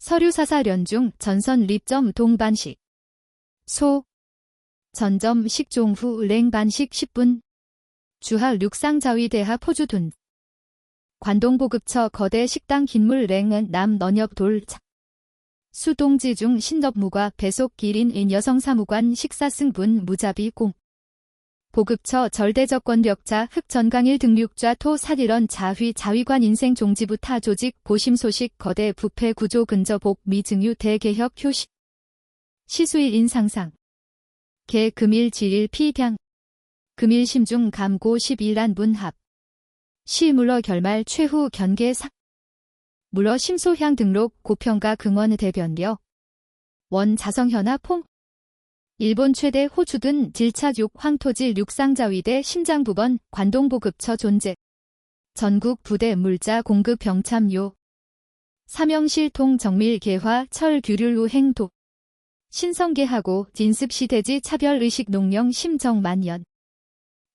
서류사사련중 전선 립점 동반식. 소. 전점 식종 후 랭반식 10분. 주하 륙상자위대하 포주둔. 관동보급처 거대 식당 긴물 랭은 남 너nhập 돌차. 수동지 중 신접무과 배속 기린인 여성사무관 식사승분 무자비 공. 보급처 절대적권력자 흑전강일 등육좌 토 사리런 자휘 자위관 인생 종지부 타 조직 보심 소식 거대 부패 구조 근저복 미증유 대개혁 효시. 시수일 인상상. 개 금일 지일 피향. 금일 심중 감고 11란 문합. 시 물러 결말 최후 견계상. 물러 심소향 등록 고평가 긍원 대변려. 원 자성현아 폼. 일본 최대 호주든 질차육 황토질 육상자위대 심장부번 관동보급처 존재. 전국 부대 물자 공급 병참요. 사명실통 정밀 개화 철 규률 행도. 신성계하고 진습시대지 차별의식 농령 심정 만연.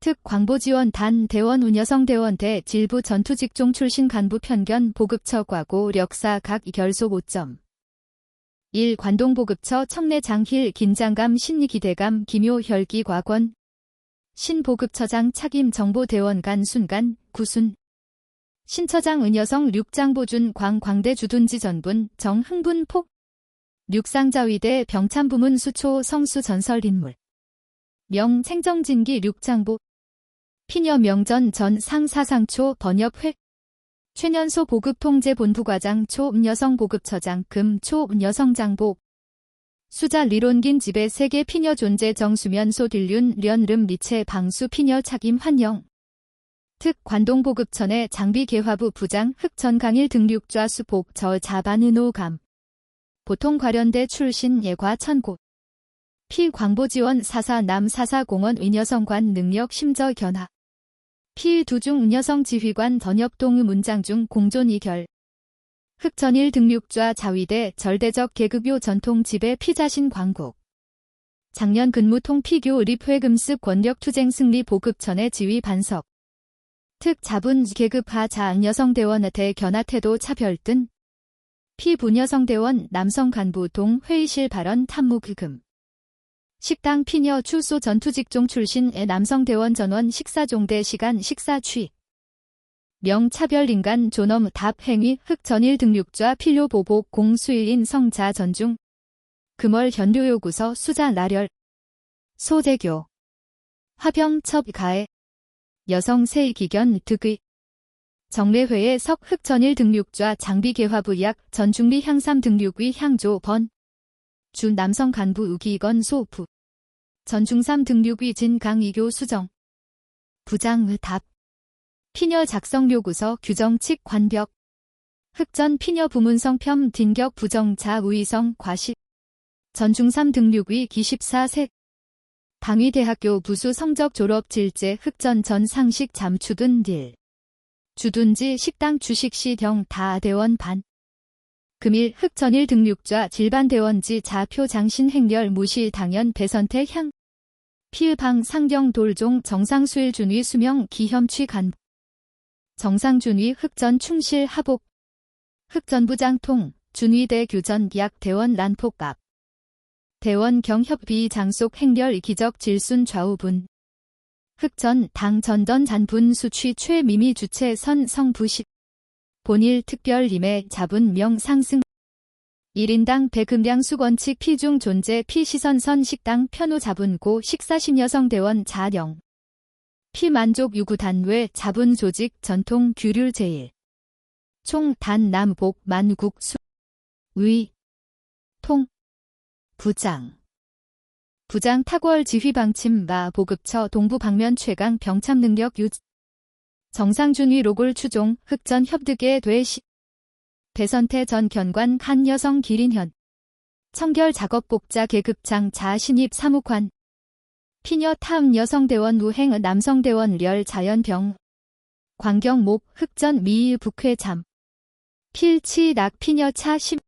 특 광보지원 단 대원 운여성대원 대 질부 전투직종 출신 간부 편견 보급처 과고 력사 각 결속 5점. 1. 관동보급처 청내 장힐 긴장감 신기대감 기묘 혈기 과권. 신보급처장 차김 정보대원간 순간 구순. 신처장 은여성 륙장보준 광대 주둔지 전분 정흥분 폭. 륙상자위대 병참부문 수초 성수 전설인물. 명 챙정진기 륙장보. 피녀 명전 전 상사상초 번역회. 최년소 보급통제본부과장 초 음여성 보급처장 금 초 음여성장보. 수자 리론긴 집의 세계 피녀 존재 정수면소 딜륜 련름 리체 방수 피녀 차김 환영. 특 관동보급천의 장비개화부 부장 흑전강일 등륙좌 수복 저 자반은오감. 보통 관련대 출신 예과 천고. 피 광보지원 사사 남 사사공원 은여성관 능력 심저 견하. 피 두중 은여성 지휘관 던엽동의 문장 중 공존 이결. 흑전일 등륙좌 자위대 절대적 계급요 전통 지배 피자신 광국. 작년 근무통 피교 립회금습 권력 투쟁 승리 보급천의 지휘 반석. 특 자분 계급하 자은여성대원 대 견하태도 차별등. 피 분여성대원 남성 간부 동 회의실 발언 탐무 그금. 식당 피녀 출소 전투직종 출신의 남성대원 전원 식사종대 시간 식사 취. 명차별인간 존엄 답 행위 흑전일 등육좌 필요 보복 공수일인 성자 전중. 금월 현료요구서 수자 나렬. 소대교. 화병첩 가해. 여성 세기견 득의. 정례회의 석 흑전일 등육좌 장비개화부 약 전중리 향삼 등육의 향조 번. 주 남성 간부 우기건 소부. 전중3 등육의 진강이교 수정. 부장 답. 피녀 작성 요구서 규정 칙 관벽. 흑전 피녀 부문성 폄 딘격 부정자 우의성 과시. 전중3 등육의 기14세. 방위대학교 부수 성적 졸업 질제 흑전 전 상식 잠추둔 딜. 주둔지 식당 주식시 경 다대원 반. 금일 흑전일 등육좌 질반대원지 자표 장신 행렬 무시 당연 배선태 향. 피의방 상경 돌종 정상수일 준위 수명 기혐취 간부. 정상준위 흑전 충실 하복. 흑전부장통 준위대 규전 약 대원 란폭갑. 대원 경협비 장속 행렬 기적 질순 좌우분. 흑전 당 전전 잔분 수취 최미미 주체 선 성부식. 본일 특별임의 자분 명 상승. 1인당 배금량 수건칙 피중 존재 피시선선 식당 편우 자분고 식사신 여성대원 자령. 피만족 유구 단외 자분 조직 전통 규률 제일. 총 단 남복 만국 수. 위. 통. 부장. 부장 타월 지휘방침 마 보급처 동부 방면 최강 병참 능력 유지. 정상준위 로골 추종 흑전 협득의 되시. 배선태 전 견관 한 여성 기린현. 청결 작업복자 계급장 자신입 사무관. 피녀 타음 여성대원 우행 남성대원 렬 자연병. 광경목 흑전 미일 북회잠. 필치 낙 피녀 차심.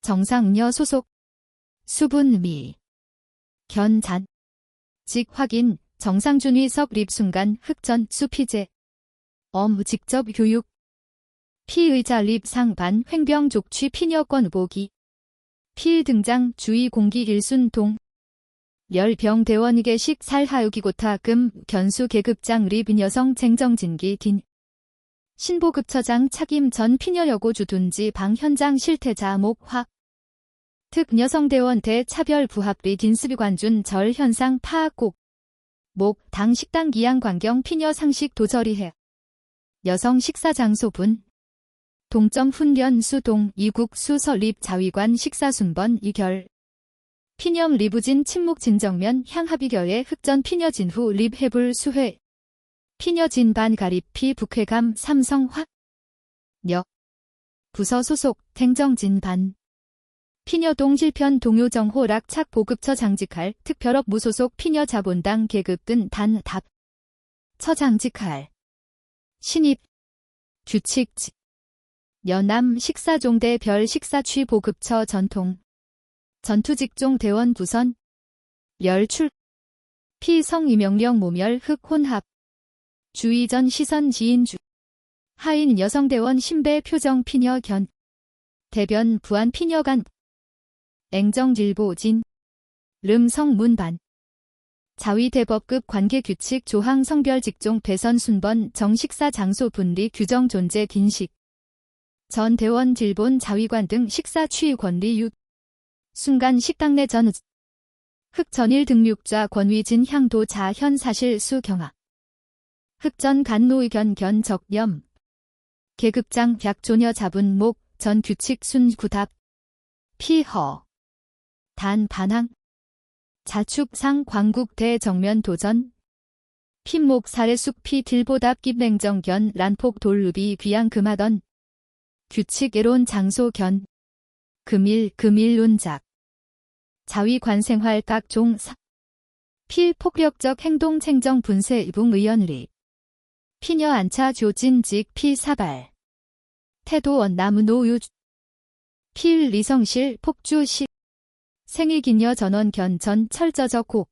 정상녀 소속. 수분미. 견잔. 직 확인 정상준위 섭립 순간 흑전 수피제. 직접 교육. 피의자 립상 반 횡병 족취 피녀권 보기. 피일 등장 주의 공기 일순동. 열병 대원이계식 살하유기고타 금 견수 계급장 립 여성 쟁정진기 딘. 신보급처장 차김 전 피녀여고 주둔지 방 현장 실태자 목화. 특 여성대원 대차별 부합리 딘스비관준 절 현상 파악곡. 목 당 식당 기양 광경 피녀 상식 도저리해. 여성 식사 장소 분. 동점 훈련 수동 이국 수서 립 자위관 식사 순번 이결. 피념 리부진 침묵 진정면 향합이결의 흑전 피녀 진후 립 해불 수회. 피녀 진반 가립피 북회감 삼성화. 역. 부서 소속 탱정 진반. 피녀 동실편 동요정호 락착 보급처 장직할 특별업 무소속 피녀 자본당 계급근 단 답. 처 장직할. 신입. 규칙 지. 연암 식사종대 별 식사취 보급처 전통. 전투직종 대원 부선. 열출. 피성 이명령 모멸 흑 혼합. 주의전 시선 지인주. 하인 여성대원 신배 표정 피녀 견. 대변 부안 피녀간. 앵정질보 진. 름성 문반. 자위대법급 관계규칙 조항 성별 직종 배선 순번 정식사 장소 분리 규정 존재 빈식. 전 대원 질본 자위관 등 식사 취의 권리 유. 순간 식당 내 전. 흑전일 등육좌 권위진 향도 자현 사실 수 경하. 흑전 간노의견 견 적염. 계급장 약조녀 잡은 목 전 규칙 순 구답. 피허. 단 반항. 자축상 광국 대정면 도전. 핀목 사례숙 피 딜보답 깁냉정 견 란폭 돌루비 귀양 금하던. 규칙 애론 장소 견. 금일 논작. 자위관생활 각종 사. 필폭력적 행동 챙정 분쇄 이붕 의연리. 피녀 안차 조진직 피사발. 태도원 나무노유. 필 리성실 폭주시. 생일기녀 전원 견전 철저적고.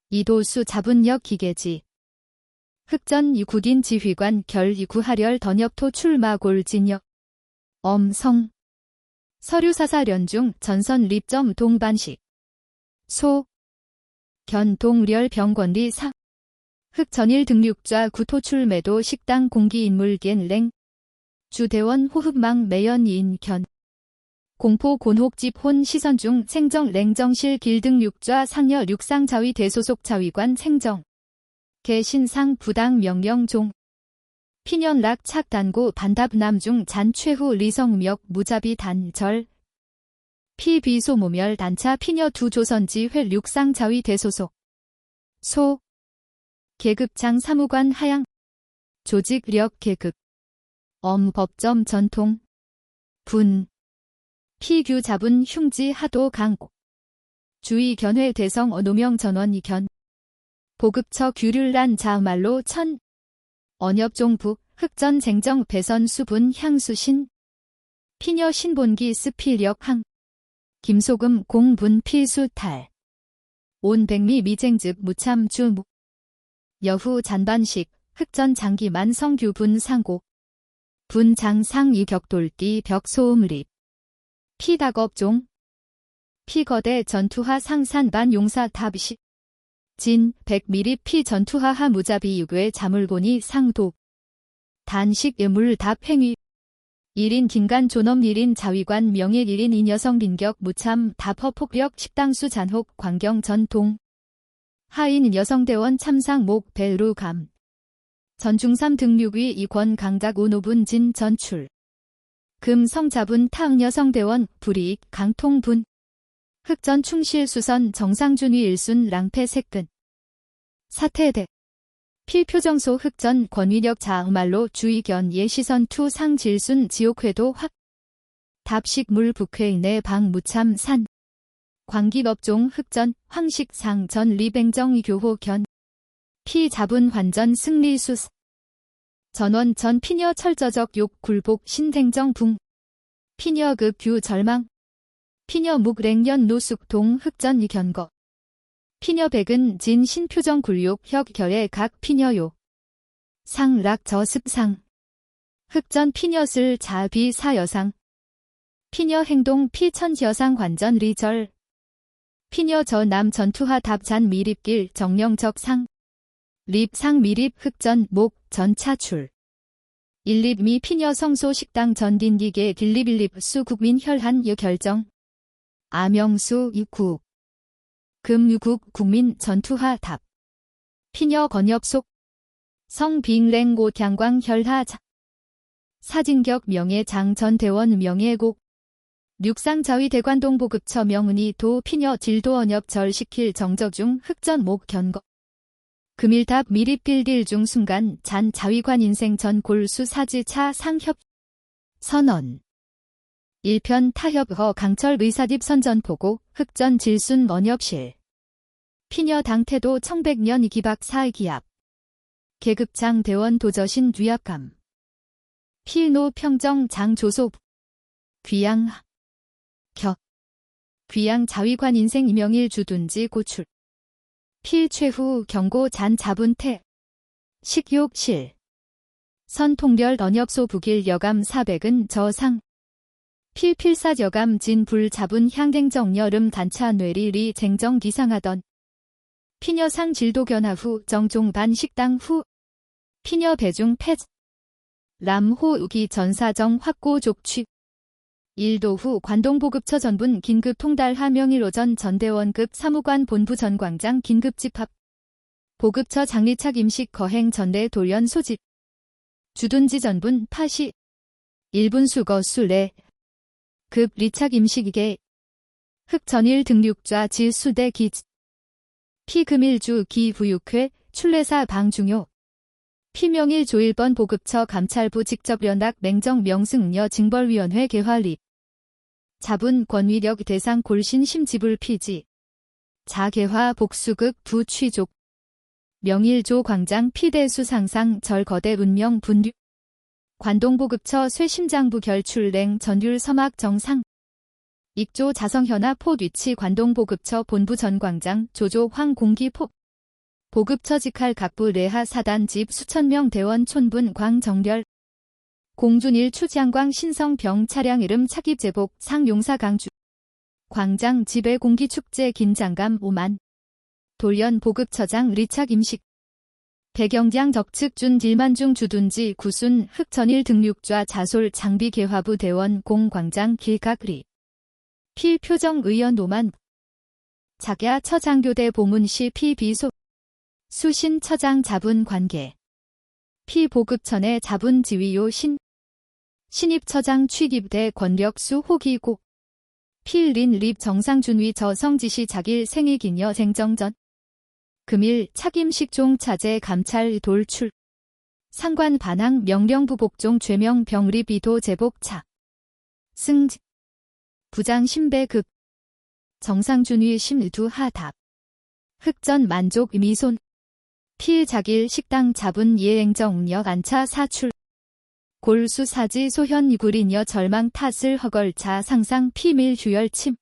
이도수 자분역 기계지. 흑전 이구딘 지휘관 결 이구하렬 던엽토 출마 골진역. 엄성. 서류사사련중 전선 립점 동반식. 소. 견동렬 병권리 사. 흑전일 등육좌 구토출 매도 식당 공기인물 겐랭. 주대원 호흡망 매연이인 견. 공포 곤혹집 혼 시선중 생정 랭정실 길등육좌 상여 육상자위 대소속 자위관 생정. 개신상 부당 명령종. 피년락 착단고 반답남중 잔 최후 리성역 무자비 단절. 피비소 모멸 단차 피녀 두 조선지 회 육상자위 대소속. 소. 계급장 사무관 하양. 조직력 계급. 법점 전통. 분. 피규 잡은 흉지 하도 강고. 주의 견회 대성 노명 전원 이견. 보급처 규률란 자말로 천. 언엽종부 흑전 쟁정 배선 수분 향수신. 피녀 신본기 스필력 항. 김소금 공분 필수탈. 온백미 미쟁즙 무참 주무. 여후 잔반식 흑전 장기 만성규 분상고. 분장상 이격돌띠 벽소음립. 피닭업종. 피거대 전투하 상산반 용사 답시. 진 100mm 피 전투하하 무자비 유괴 자물고니 상도. 단식 예물 답행위. 1인 긴간 존엄 1인 자위관 명예 1인 인여성 민격 무참 답허 폭력 식당수 잔혹 광경 전통. 하인 여성대원 참상 목 배루감. 전중삼 등육위 이권 강작 오노분 진 전출. 금 성자분 타응 여성대원 불이익 강통분. 흑전 충실 수선 정상준위 일순 랑패 색근. 사태대. 필표정소 흑전 권위력 자응말로 주의견 예시선 투 상질순 지옥회도 확. 답식 물 북회 내 방 무참 산. 광기업종 흑전 황식상 전 리뱅정 교호 견. 피 잡은 환전 승리수. 전원 전 피녀 철저적 욕 굴복 신생정 붕. 피녀급 규 절망. 피녀 묵랭년 노숙동 흑전 이견거. 피녀 백은 진 신표정 굴욕 혁 결의 각 피녀요. 상락 저습상. 흑전 피녀슬 자비 사여상. 피녀 행동 피천여상 관전 리절. 피녀 저남 전투하 답잔 미립길 정령적 상. 립상 미립 흑전 목 전차출. 일립미 피녀 성소 식당 전딘기계 길립일립 수 국민 혈한 여 결정. 아명수 이국. 금유국 국민 전투하 답. 피녀 건엽속. 성빙랭고 향광 혈하 자. 사진격 명예 장전대원 명예곡. 륙상자위 대관동 보급처 명은이 도 피녀 질도 언엽 절시킬 정저중 흑전 목 견거. 금일답 미립빌딜 중 순간 잔 자위관 인생 전 골수 사지차 상협. 선언. 1편 타협 허 강철 의사딥 선전포고 흑전 질순 언엽실. 피녀 당태도 청백년 기박 사기압. 계급장 대원 도저신 뒤압감. 필노 평정 장 조소. 귀양. 겨. 귀양 자위관 인생 이명일 주둔지 고출. 필 최후 경고 잔 자분태. 식욕실. 선통렬 언엽소 북일 여감 400은 저상. 필필사 여감 진불 잡은 향갱정 여름 단차 뇌리리 쟁정 기상하던. 피녀상 질도 견하 후 정종반 식당 후. 피녀 배중 패. 람호 우기 전사정 확고 족취. 일도 후 관동보급처 전분 긴급 통달 하명일 오전 전대원급 사무관 본부 전광장 긴급 집합. 보급처 장리착 임식 거행 전대 돌연 소집. 주둔지 전분 파시. 1분 수거 수레. 급 리착 임식이계. 흑전일 등륙좌 질수대 기지. 피금일주 기부육회 출례사 방중요. 피명일 조1번 보급처 감찰부 직접 연락 맹정 명승여 징벌위원회 개화립. 자분 권위력 대상 골신 심지불 피지. 자개화 복수극 부취족. 명일조 광장 피대수 상상 절거대 운명 분류. 관동보급처 쇠심장부 결출랭 전율 서막 정상. 익조 자성현아 포 위치 관동보급처 본부 전광장 조조 황공기포. 보급처 직할 각부 레하 사단 집 수천명 대원 촌분 광정렬. 공준일 추지양광 신성병 차량 이름 차기 제복 상용사 강주. 광장 집의 공기축제 긴장감 5만. 돌연 보급처장 리착 임식. 배경장 적측 준 딜만중 주둔지 구순 흑전일 등륙좌 자솔 장비 개화부 대원 공광장 길각리. 필표정 의원 5만. 작야 처장교대 보문시 피비소. 수신 처장 자분 관계. 피보급천의 자분 지위요 신. 신입처장 취입대 권력수 호기고. 필린 립 정상준위 저성지시 자길 생일기녀 쟁정전. 금일 착임식종 차제 감찰 돌출. 상관 반항 명령부 복종 죄명 병리 비도 제복차. 승지. 부장 신배급. 정상준위 심두 하답. 흑전 만족 미손. 필 자길 식당 잡은 예행정력 안차 사출. 골수 사지 소현 구린여 절망 탓을 허걸자 상상 피밀 휴열침.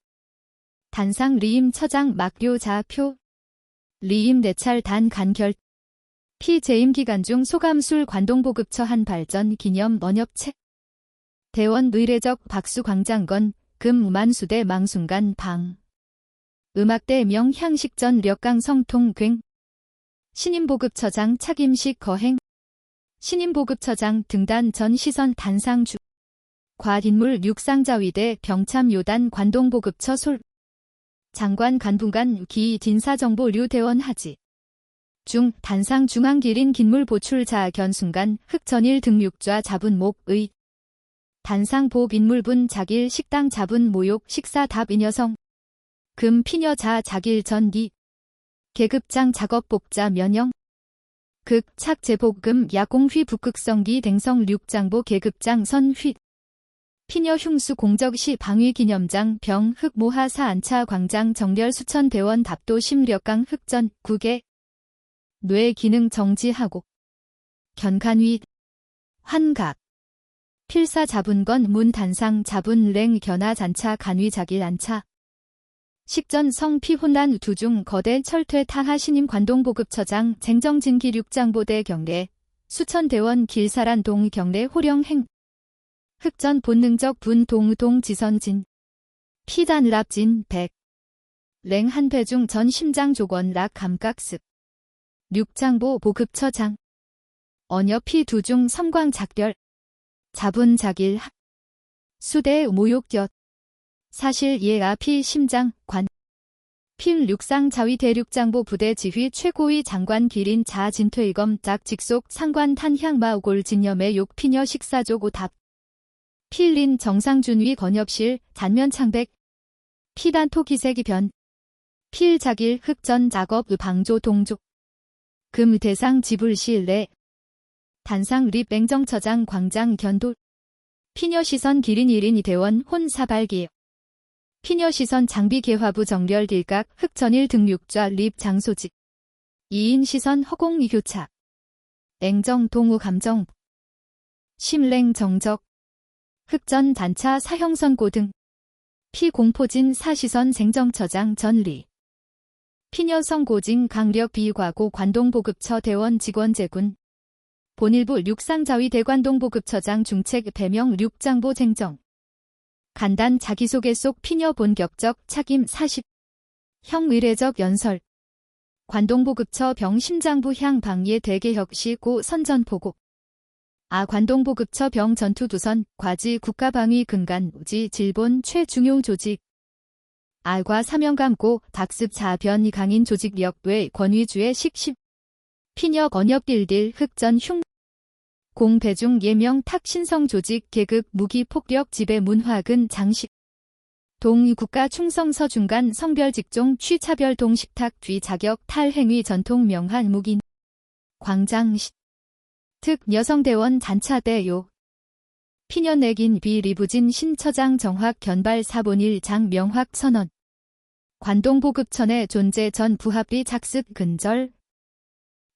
단상 리임 처장 막료 자표. 리임 내찰 단 간결. 피 재임 기간 중 소감술 관동보급처 한 발전 기념 언엽책. 대원 의례적 박수 광장건 금 우만수대 망순간 방. 음악대 명향식전 력강 성통 괭. 신임보급처장 착임식 거행. 신임보급처장 등단 전 시선 단상주. 과인물 육상자위대 병참 요단 관동보급처 솔. 장관 간분간 기 진사정보 류대원 하지. 중 단상 중앙기린 긴물 보출자 견순간 흑전일 등육좌 잡은 목의. 단상 보빈물분 자길 식당 잡은 모욕 식사 답 인여성. 금 피녀자 자길 전기. 계급장 작업복자 면영. 극 착 제복금 야공휘 북극성기 댕성 륙장보 계급장 선휘. 피녀 흉수 공적시 방위 기념장 병 흑모하 사안차 광장 정렬 수천 대원 답도 심력강 흑전 국외. 뇌 기능 정지하고. 견간위. 환각. 필사 자분건 문 단상 자분 랭 견하 잔차 간위 자길 안차. 식전 성피 혼란 두중 거대 철퇴 타하 신임 관동보급처장 쟁정진기 륙장보대 경례. 수천대원 길사란 동 경례 호령행. 흑전 본능적 분 동동 지선진. 피단랍진 백. 랭 한배중 전 심장 조건 락 감각습. 육장보 보급처장. 언여 피 두중 섬광 작별. 자분 자길 학. 수대 모욕곁. 사실 예아 피 심장 관. 필 육상 자위 대륙장보 부대 지휘 최고위 장관 기린 자 진퇴이검 작 직속 상관 탄향 마오골 진염의 욕 피녀 식사족 오답. 필린 정상준위 건협실 단면 창백. 피단토 기색이 변. 필 자길 흑전 작업 방조 동족. 금 대상 지불실 내. 단상 립 맹정처장 광장 견도. 피녀 시선 기린 1인 이대원 혼 사발기. 피녀 시선 장비 개화부 정렬 딜각 흑전일 등육좌 립 장소직. 2인 시선 허공 교차. 앵정 동우 감정. 심랭 정적. 흑전 단차 사형선고 등. 피공포진 사시선 생정처장 전리. 피녀성 고진 강력 비과고 관동보급처 대원 직원 제군. 본일부 육상자위 대관동보급처장 중책 배명 육장보 쟁정. 간단 자기소개 속 피녀 본격적 착임 40. 형 의례적 연설. 관동보급처 병심장부 향 방예 대개혁시 고 선전포고. 관동보급처 병 전투두선 과지 국가방위 근간 우지 질본 최중요 조직. 과 사명감고 박습 자변 강인 조직력 외 권위주의 식십. 피녀 건협딜딜 흑전 흉. 공배중 예명 탁 신성 조직 계급 무기 폭력 지배 문화근 장식. 동국가 충성서 중간 성별 직종 취차별 동식탁 뒤 자격 탈행위 전통 명한 무긴. 광장시. 특 여성대원 잔차대요. 피녀 내긴 비리부진 신처장 정확 견발 사본일 장 명확 선언. 관동보급천의 존재 전 부합리 작습 근절.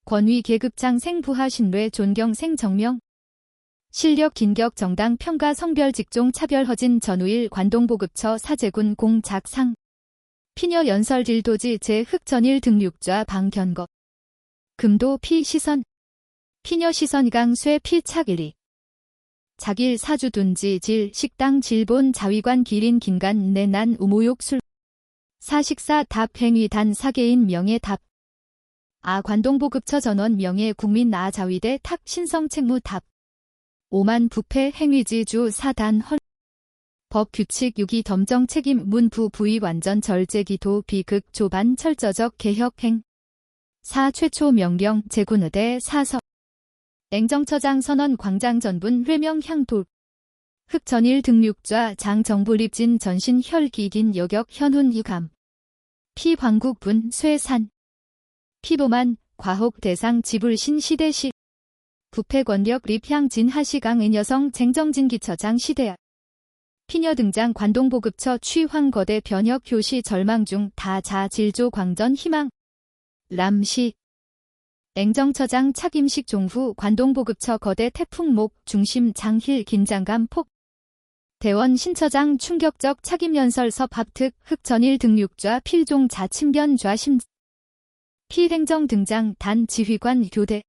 권위 계급장 생부하 신뢰 존경 생정명. 실력 긴격 정당 평가 성별 직종 차별 허진 전우일 관동보급처 사제군 공작상. 피녀 연설 딜도지 제흑전일 등육좌 방견거. 금도 피 시선. 피녀 시선강 쇠 피착일이. 자길 사주 둔지 질 식당 질본 자위관 기린 긴간 내난 우모욕 술. 사식사 답 행위 단 사계인 명예 답. 관동보급처 전원 명예 국민 자위대 탁 신성 책무 답. 5만 부패 행위지 주 사단 헐. 법 규칙 6이 덤정 책임 문부 부의 완전 절제 기도 비극 조반 철저적 개혁 행. 사 최초 명령 제군의대 사서. 앵정처장 선언 광장 전분 회명 향돌. 흑전일 등육좌 장정부 립진 전신 혈기긴 여격 현훈 유감. 피광국분 쇠산. 피보만 과혹 대상 지불신 시대시. 부패권력 립향 진하시강 은여성 쟁정진 기처장 시대야. 피녀 등장 관동보급처 취황거대 변혁 효시 절망 중 다자 질조 광전 희망. 람시. 앵정처장 착임식 종후 관동보급처 거대 태풍목 중심 장힐 긴장감 폭. 대원 신처장 충격적 착임연설서 밥특 흑전일 등육좌 필종 자침변 좌심. 피행정 등장 단 지휘관 교대.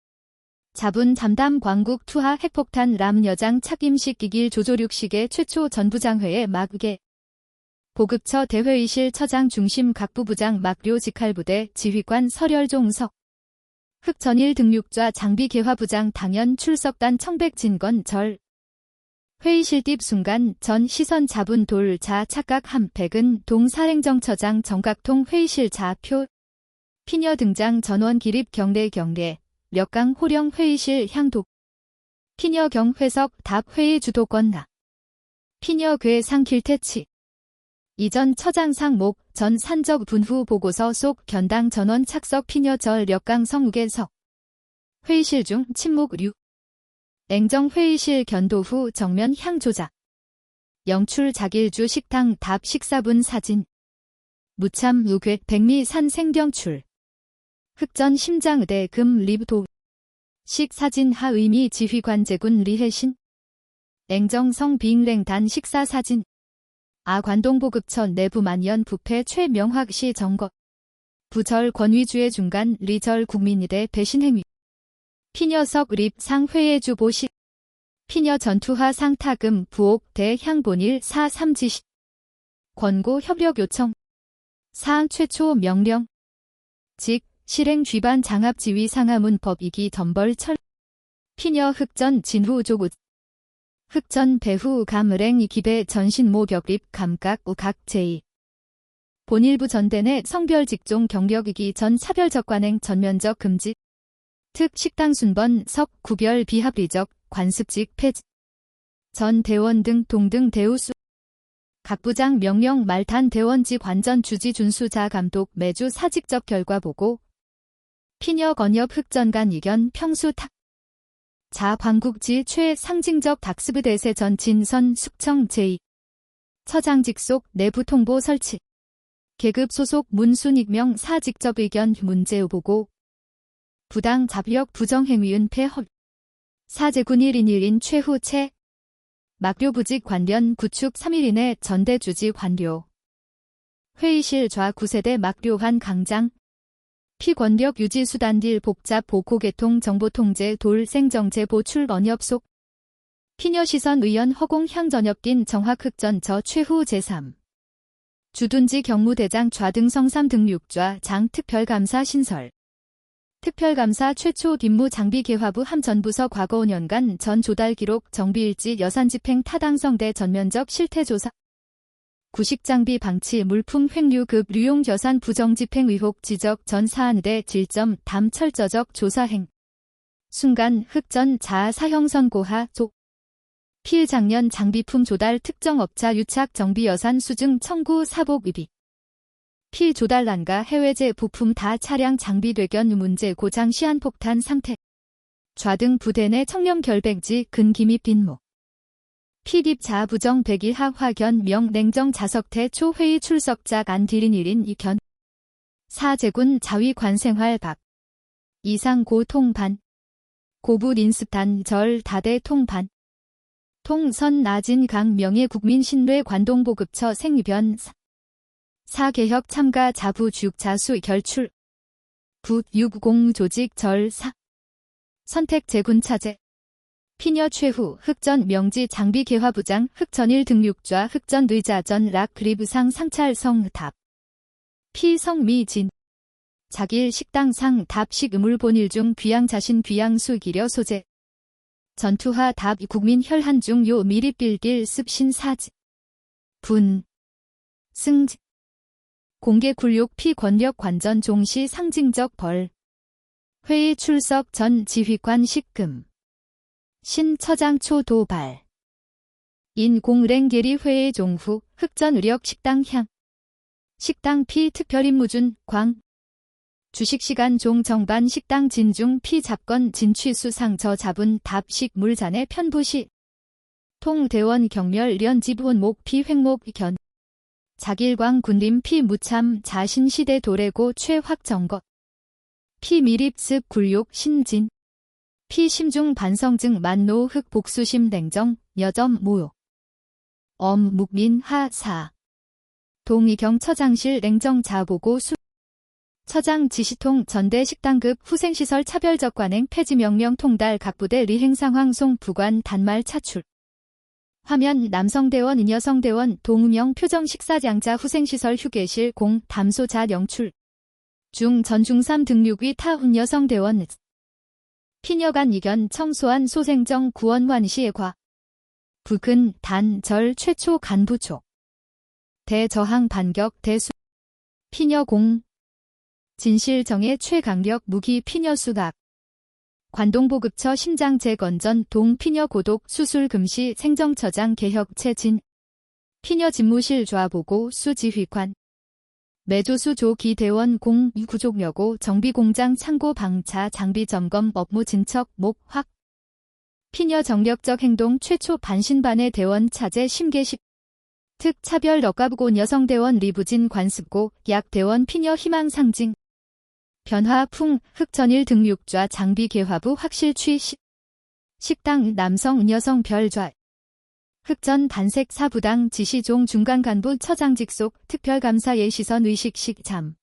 자분 잠담 광국 투하 핵폭탄 람 여장 착임식 기길 조조륙식의 최초 전부장회의 막개. 보급처 대회의실 처장 중심 각부부장 막료 직할부대 지휘관 설열종석. 흑전일 등육좌 장비 개화부장 당연 출석단 청백 진건 절. 회의실 띠 순간 전 시선 자분 돌 자 착각 함백은 동사행정처장 정각통 회의실 자표. 피녀 등장 전원 기립 경례 력강 호령 회의실 향독. 피녀 경 회석 답 회의 주도권 나. 피녀 괴 상길태치. 이전 처장상 목 전 산적 분후 보고서 속 견당 전원 착석 피녀 절 력강 성우계석. 회의실 중 침묵 류. 앵정 회의실 견도 후 정면 향 조작. 영출 자길주 식당 답 식사분 사진. 무참 우괴 백미 산 생병출. 흑전 심장의대 금 리브도. 식 사진 하 의미 지휘관 제군 리해신. 앵정성 빙랭단 식사 사진. 관동보급처 내부 만연 부패 최명확시 정거. 부절 권위주의 중간 리절 국민의대 배신행위. 피녀석 립상 회예주 보시. 피녀 전투하 상타금 부옥 대향본일 4.3지시. 권고 협력 요청. 사항 최초 명령. 직 실행 쥐반 장합 지휘 상하문법 이기 덤벌 철. 피녀 흑전 진후 조구. 흑전 배후 감을행 기배 전신 모격립 감각 우각 제2. 본일부 전대 내 성별 직종 경력이기 전 차별적 관행 전면적 금지. 특 식당 순번 석 구별 비합리적 관습직 폐지. 전 대원 등 동등 대우수. 각 부장 명령 말탄 대원지 관전 주지 준수자 감독 매주 사직적 결과 보고. 피녀 건협 흑전간 이견 평수 탁. 자 광국지 최 상징적 닥스브 대세 전 진선 숙청 제2. 처장 직속 내부 통보 설치. 계급 소속 문순 익명 사 직접 의견 문제 보고. 부당 잡력 부정행위은 폐허. 사제군 1인 1인 최후 채. 막료부직 관련 구축 3일 이내 전대주지 완료. 회의실 좌 9세대 막료한 강장. 피권력 유지 수단딜 복잡 보고개통 정보통제 돌생정제 보출 언협속. 피녀시선 의원 허공 향전협딘 정확흑전 저 최후 제3. 주둔지 경무대장 좌등성 3등 6좌 장 특별감사 신설. 특별감사 최초 뒷무 장비개화부 함전부서 과거 5년간 전 조달 기록 정비일지 여산집행 타당성대 전면적 실태조사. 구식장비 방치 물품 횡류급 류용 여산 부정집행 의혹 지적 전 사안대 질점 담 철저적 조사행. 순간 흑전 자아 사형 선고하 조. 피의 작년 장비품 조달 특정 업자 유착 정비 여산 수증 청구 사복 위비. 피 조달란가 해외제 부품 다 차량 장비 되견 문제 고장 시한폭탄 상태. 좌등 부대 내 청렴 결백지 근기미 빈목. 피딥 자 부정 101하 화견 명 냉정 자석태 초회의 출석작 안 딜인 1인 이견. 사제군 자위 관생활 박. 이상 고 통반. 고부 린스탄 절 다대 통반. 통선 나진 강 명예 국민 신뢰 관동보급처 생변. 사개혁 참가 자부 주육 자수 결출. 부 60 조직 절 4. 선택 제군 차제. 피녀 최후 흑전 명지 장비 개화부장 흑전일 등육좌 흑전 의자전 락 그리브상 상찰성 답. 피성미진. 자길 식당상 답식 의물본일 중 귀양 자신 귀양 수기려 소재. 전투하 답 국민 혈한 중 요 미립빌길 습신 사지. 분. 승지. 공개 굴욕 피 권력 관전 종시 상징적 벌. 회의 출석 전 지휘관 식금. 신 처장 초 도발. 인 공랭계리 회의 종후 흑전 의력 식당 향. 식당 피 특별임무준 광. 주식시간 종 정반 식당 진중 피 잡건 진취수상 저 잡은 답식 물잔의 편부시. 통대원 경멸 련집혼목 피 횡목 견. 자길광 군림 피 무참 자신시대 도래고 최확정것. 피 미립습 굴욕 신진. 피 심중 반성증 만노 흑 복수심 냉정 여점 모욕. 묵민 하사. 동의경 처장실 냉정 자보고 수. 처장 지시통 전대 식당급 후생시설 차별적 관행 폐지 명령 통달 각 부대 리행상황 송 부관 단말 차출. 화면 남성대원 여성대원 동우명 표정 식사장자 후생시설 휴게실 공 담소자 영출. 중 전중3 등육위 타훈 여성대원. 피녀간 이견 청소한 소생정 구원환시의 과. 북은 단 절 최초 간부초. 대저항 반격 대수. 피녀 공. 진실정의 최강력 무기 피녀 수갑. 관동보급처 심장 재건전 동피녀 고독 수술 금시 생정처장 개혁 체진. 피녀 집무실 좌보고 수지휘관. 매조수 조기 대원 공 구족여고 정비공장 창고 방차 장비 점검 업무 진척 목 확. 피녀 정력적 행동 최초 반신반의 대원 차제 심계식. 특 차별 럭가부곤 여성대원 리부진 관습고 약 대원 피녀 희망 상징. 변화 풍 흑전일 등육좌 장비 개화부 확실 취식. 식당 남성 여성 별좌. 흑전 단색 사부당 지시종 중간간부 처장 직속 특별감사 예시선 의식식 잠.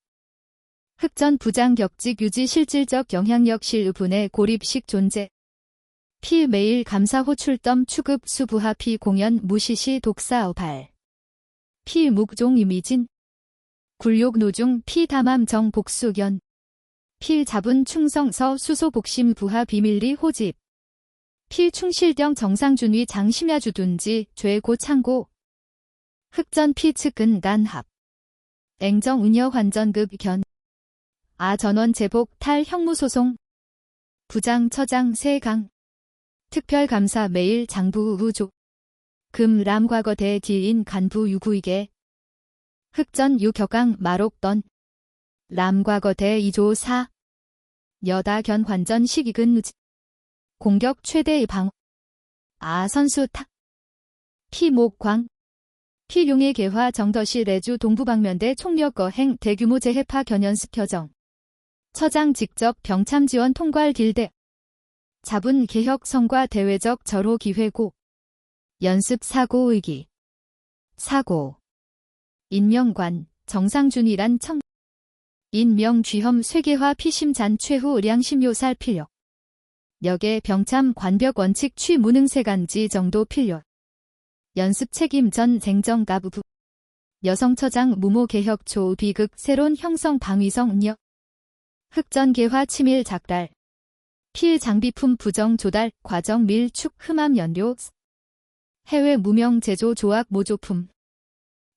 흑전 부장 격직 유지 실질적 영향력 실분의 고립식 존재. 피 매일 감사 호출점 추급 수부하 피 공연 무시시 독사 발. 피 묵종 유미진. 굴욕 노중 피 담함 정 복수견. 필 자분 충성서 수소 복심 부하 비밀리 호집. 필 충실령 정상준위 장심야주 둔지 죄고 창고. 흑전 피 측근 간합. 앵정 은여 환전급 견. 아 전원 제복 탈 형무소송. 부장 처장 세강. 특별감사 매일 장부 우조. 금 람 과거 대 뒤인 간부 유구이게. 흑전 유격강 마록던. 람 과거 대 2조 4. 여다 견 환전 시기근 누지. 공격 최대의 방어. 아 선수 탁. 피목광. 피룡의 개화 정더시 레주 동부방면대 총력 거행 대규모 재해파 견연습 겨정. 처장 직접 병참 지원 통괄 길대. 자분 개혁 성과 대외적 절호 기회고. 연습 사고 의기. 사고. 인명관 정상준이란 청. 인명 쥐험 쇠계화 피심잔 최후 량심요살 필력. 역의 병참 관벽 원칙 취 무능세간지 정도 필력. 연습 책임 전 쟁정가부부. 여성처장 무모 개혁 초 비극 새로운 형성 방위성 력. 흑전 개화 치밀 작달. 필 장비품 부정 조달 과정 밀축 흠암 연료. 해외 무명 제조 조악 모조품.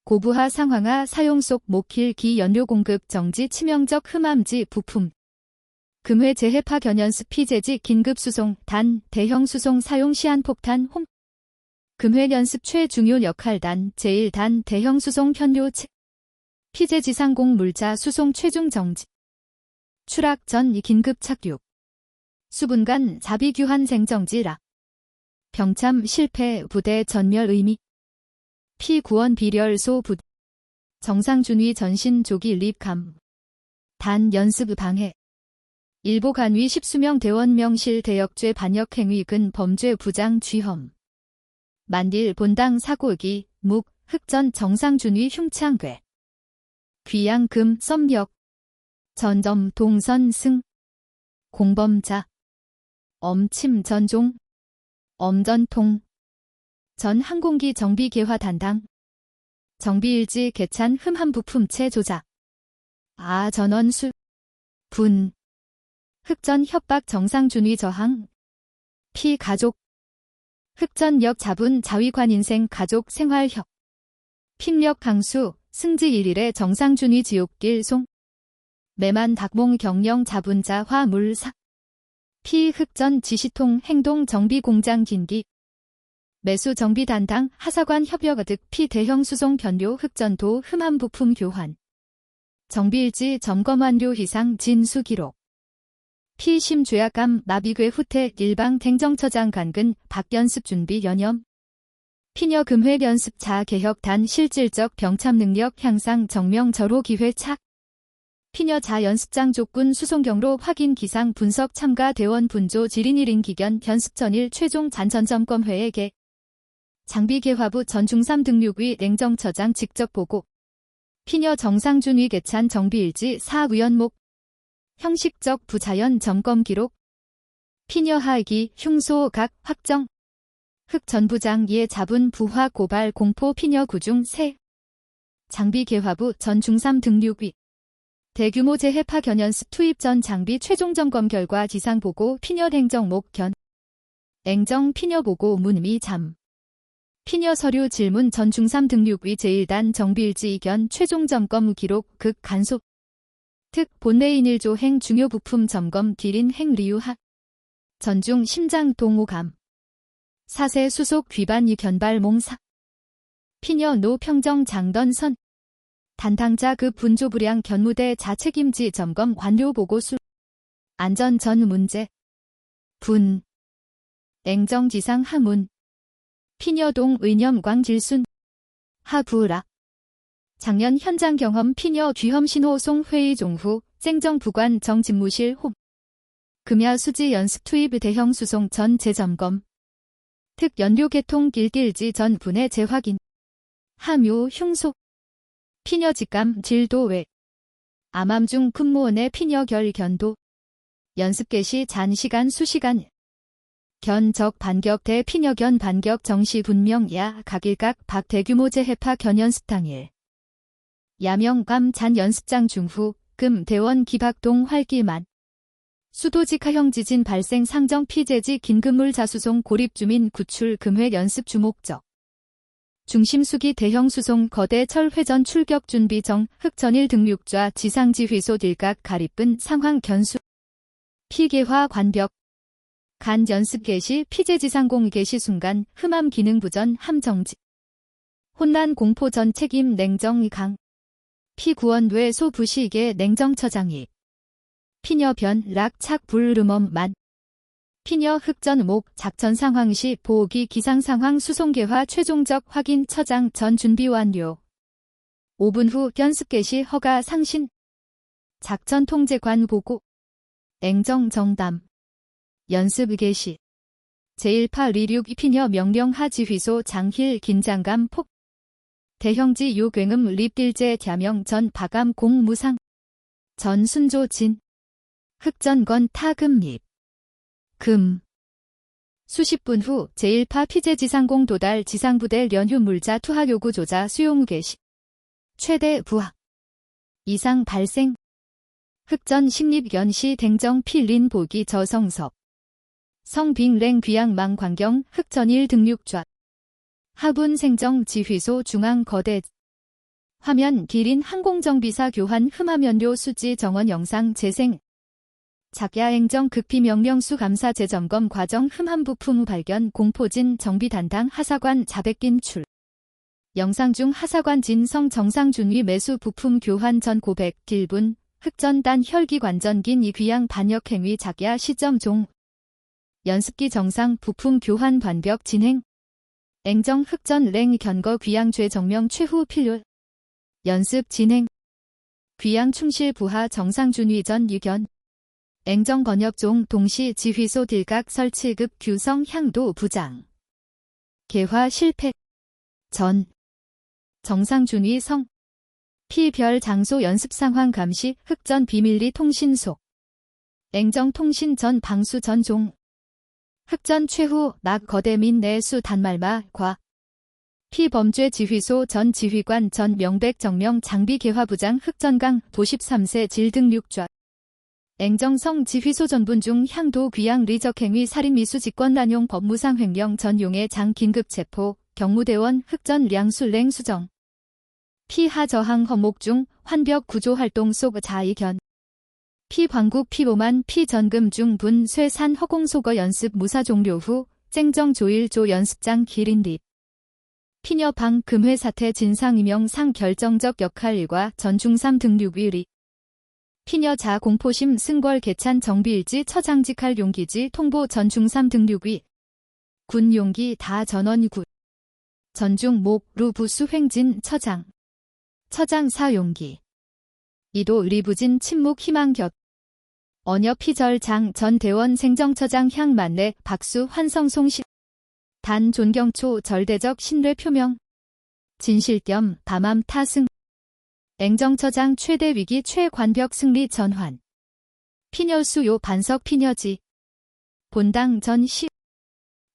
고부하 상황하 사용 속 목힐 기 연료 공급 정지 치명적 흠암지 부품. 금회 재해파 견연습 피제지 긴급 수송 단 대형 수송 사용 시한폭탄 홈. 금회 연습 최중요 역할단 제1단 대형 수송 현료 측. 피제 지상공 물자 수송 최중 정지. 추락 전 긴급 착륙. 수분간 자비규환 생정지라. 병참 실패 부대 전멸 의미. 피구원 비렬소 부. 정상준위 전신 조기 립감. 단 연습 방해. 일보 간위 10수명 대원 명실 대역죄 반역행위 근 범죄 부장 쥐험. 만딜 본당 사고기 묵 흑전 정상준위 흉창괴. 귀양금 썸역. 전점 동선 승. 공범자. 엄침 전종. 엄전통. 전 항공기 정비 개화 담당. 정비일지 개찬 흠한 부품체 조작. 아 전원 수. 분. 흑전 협박 정상준위 저항. 피 가족. 흑전역 자분 자위관 인생 가족 생활협. 핀력 강수 승지 1일의 정상준위 지옥길 송. 매만 닭몽 경영 자분자 화물사. 피 흑전 지시통 행동 정비 공장 긴기. 매수 정비 담당 하사관 협력 득 피 대형 수송 변료 흑전도 흠한 부품 교환. 정비일지 점검 완료 이상 진수 기록. 피심 죄악감 나비괴 후퇴 일방 행정처장 간근 박연습 준비 연염. 피녀 금회 연습 자 개혁 단 실질적 병참 능력 향상 정명 절호 기회 착. 피녀 자 연습장 조군 수송 경로 확인 기상 분석 참가 대원 분조 질인 1인 기견 연습 전일 최종 잔전 점검회의 개. 장비 개화부 전중3 등육위 냉정처장 직접 보고. 피녀 정상준위 개찬 정비일지 사위원목. 형식적 부자연 점검 기록. 피녀 하기 흉소 각 확정. 흑 전부장 예 자분 부화 고발 공포 피녀 구중 세. 장비 개화부 전중3 등육위. 대규모 재해파 견연습 투입 전 장비 최종 점검 결과 지상 보고 피녀 행정목 견. 앵정 피녀 보고 문미 잠. 피녀 서류 질문 전중3 등육위 제1단 정비일지 이견 최종 점검 기록 극 간소. 특 본내인 1조 행 중요 부품 점검 기린 행 리유하. 전중 심장 동호감. 사세 수속 귀반 이 견발 몽사. 피녀 노 평정 장던선. 단탕자 그 분조 불량 견무대 자책임지 점검 완료 보고수. 안전 전 문제. 분. 앵정지상 하문. 피녀동 의념광 질순. 하부라. 작년 현장 경험 피녀 귀험 신호송 회의 종후 쟁정 부관 정집무실 홈. 금야 수지 연습 투입 대형 수송 전 재점검. 특 연료 개통 길길지 전 분해 재확인. 함요 흉소. 피녀 직감 질도 외. 암암중 근무원의 피녀결 견도. 연습 개시 잔시간 수시간. 견적 반격 대 피녀견 반격 정시 분명 야 각일각 박 대규모 재해파 견연습 당일. 야명감 잔 연습장 중후 금 대원 기박동 활기만. 수도직하형 지진 발생 상정 피제지 긴급물 자수송 고립주민 구출 금회 연습 주목적. 중심수기 대형 수송 거대 철회전 출격 준비 정 흑전일 등육좌 지상지휘소 딜각 가리쁜 상황 견수. 피개화 관벽. 간 연습 개시 피제지상공 개시 순간 흠암 기능 부전 함정지. 혼란 공포 전 책임 냉정 강. 피구원 외소 부시계 냉정처장이. 피녀 변 락 착 불름엄 만. 피녀 흑전 목 작전 상황 시 보호기 기상 상황 수송 개화 최종적 확인 처장 전 준비 완료. 5분 후 연습 개시 허가 상신. 작전 통제관 보고. eng정 정담. 연습 개시. 제1파 리륙 피녀 명령 하 지휘소 장힐 긴장감 폭. 대형지 요괴음 립딜제 갸명 전 바감 공무상. 전 순조 진. 흑전건 타금 립. 금. 수십 분 후 제1파 피제지상공 도달 지상부대 연휴 물자 투하 요구 조자 수용 개시. 최대 부하. 이상 발생. 흑전 식립연시 댕정 필린 보기 저성섭. 성빙랭 귀양망 광경 흑전일 등육좌. 하분 생정 지휘소 중앙 거대. 화면 기린 항공정비사 교환 흠화면료 수지 정원 영상 재생. 작야 행정 극피 명령수 감사 재점검 과정 흠함 부품 발견 공포진 정비 담당 하사관 자백긴 출. 영상 중 하사관 진성 정상준위 매수 부품 교환 전 고백 길분 흑전단 혈기 관전긴 이 귀양 반역 행위 작야 시점 종. 연습기 정상 부품 교환 반벽 진행. eng정 흑전 랭 견거 귀양죄 정명 최후 필요. 연습 진행. 귀양 충실 부하 정상준위 전 유견. eng정 건역종 동시 지휘소 딜각 설치급 규성 향도 부장. 개화 실패. 전. 정상준위 성. 피별 장소 연습 상황 감시 흑전 비밀리 통신소. eng정 통신 전 방수 전 종. 흑전 최후 낙 거대 민 내수 단말마 과. 피범죄 지휘소 전 지휘관 전 명백 정명 장비 개화부장 흑전강 도13세 질등육좌. eng정성 지휘소 전분 중 향도 귀양 리적행위 살인미수 직권남용 법무상 횡령 전용의 장 긴급체포 경무대원 흑전 량술랭 수정. 피하 저항 허목 중 환벽 구조활동 속 자의견. 피광국 피보만 피전금 중 분 쇠산 허공소거 연습 무사 종료 후 쨍정 조일조 연습장 기린립. 피녀방 금회 사태 진상이명 상 결정적 역할 일과 전중3 등륙위리. 피녀 자 공포심 승벌 개찬 정비일지 처장직할 용기지 통보 전중3 등륙위. 군 용기 다 전원 군. 전중 목 루 부수 횡진 처장. 처장 사 용기. 이도 리부진 침묵 희망 곁. 언여 피절 장 전 대원 생정처장 향 만내 박수 환성송 시. 단 존경초 절대적 신뢰 표명. 진실겸 밤암 타승. eng정처장 최대 위기 최관벽 승리 전환. 피녀수요 반석 피녀지. 본당 전 시.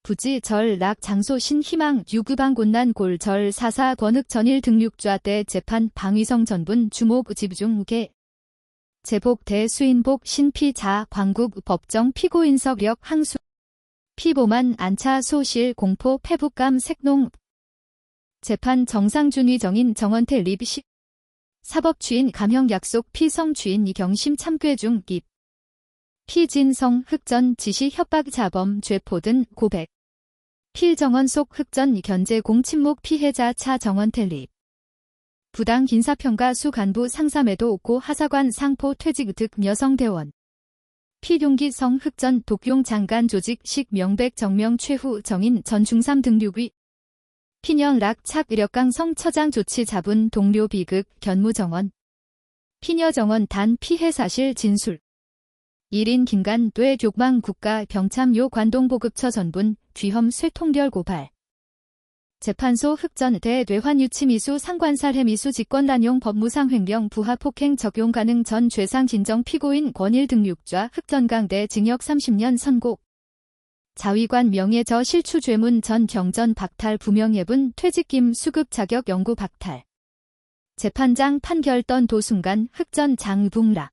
부지 절 락 장소 신희망 유구방 곤난 골절 사사 권흑 전일 등육좌 때 재판 방위성 전분 주목 집중계. 제복 대수인복 신피자 광국 법정 피고인석력 항수. 피보만 안차 소실 공포 패북감 색농. 재판 정상준위 정인 정원태 립시. 사법주인 감형 약속 피성주인 이경심 참괴 중 깁. 피진성 흑전 지시 협박 자범 죄포든 고백. 필정원 속 흑전 견제 공침묵 피해자 차 정원태 립. 부당 인사평가 수 간부 상사매도 고 하사관 상포 퇴직 득 여성대원. 피용기 성 흑전 독용 장관 조직식 명백 정명 최후 정인 전중3 등륙위. 피녀 락 착 이력강 성 처장 조치 자분 동료 비극 견무정원. 피녀 정원 단 피해 사실 진술. 1인 김간 뇌 교망 국가 병참요 관동보급처 전분 뒤험 쇠통결 고발. 재판소 흑전 대뇌환유치미수 상관살해미수 직권滥용 법무상횡령 부하폭행 적용 가능 전 죄상 진정 피고인 권일 등 6좌 흑전강대 징역 30년 선고. 자위관 명예저 실추죄문 전 경전 박탈 부명예분 퇴직김 수급 자격 영구 박탈. 재판장 판결 떤 도순간 흑전 장붕락.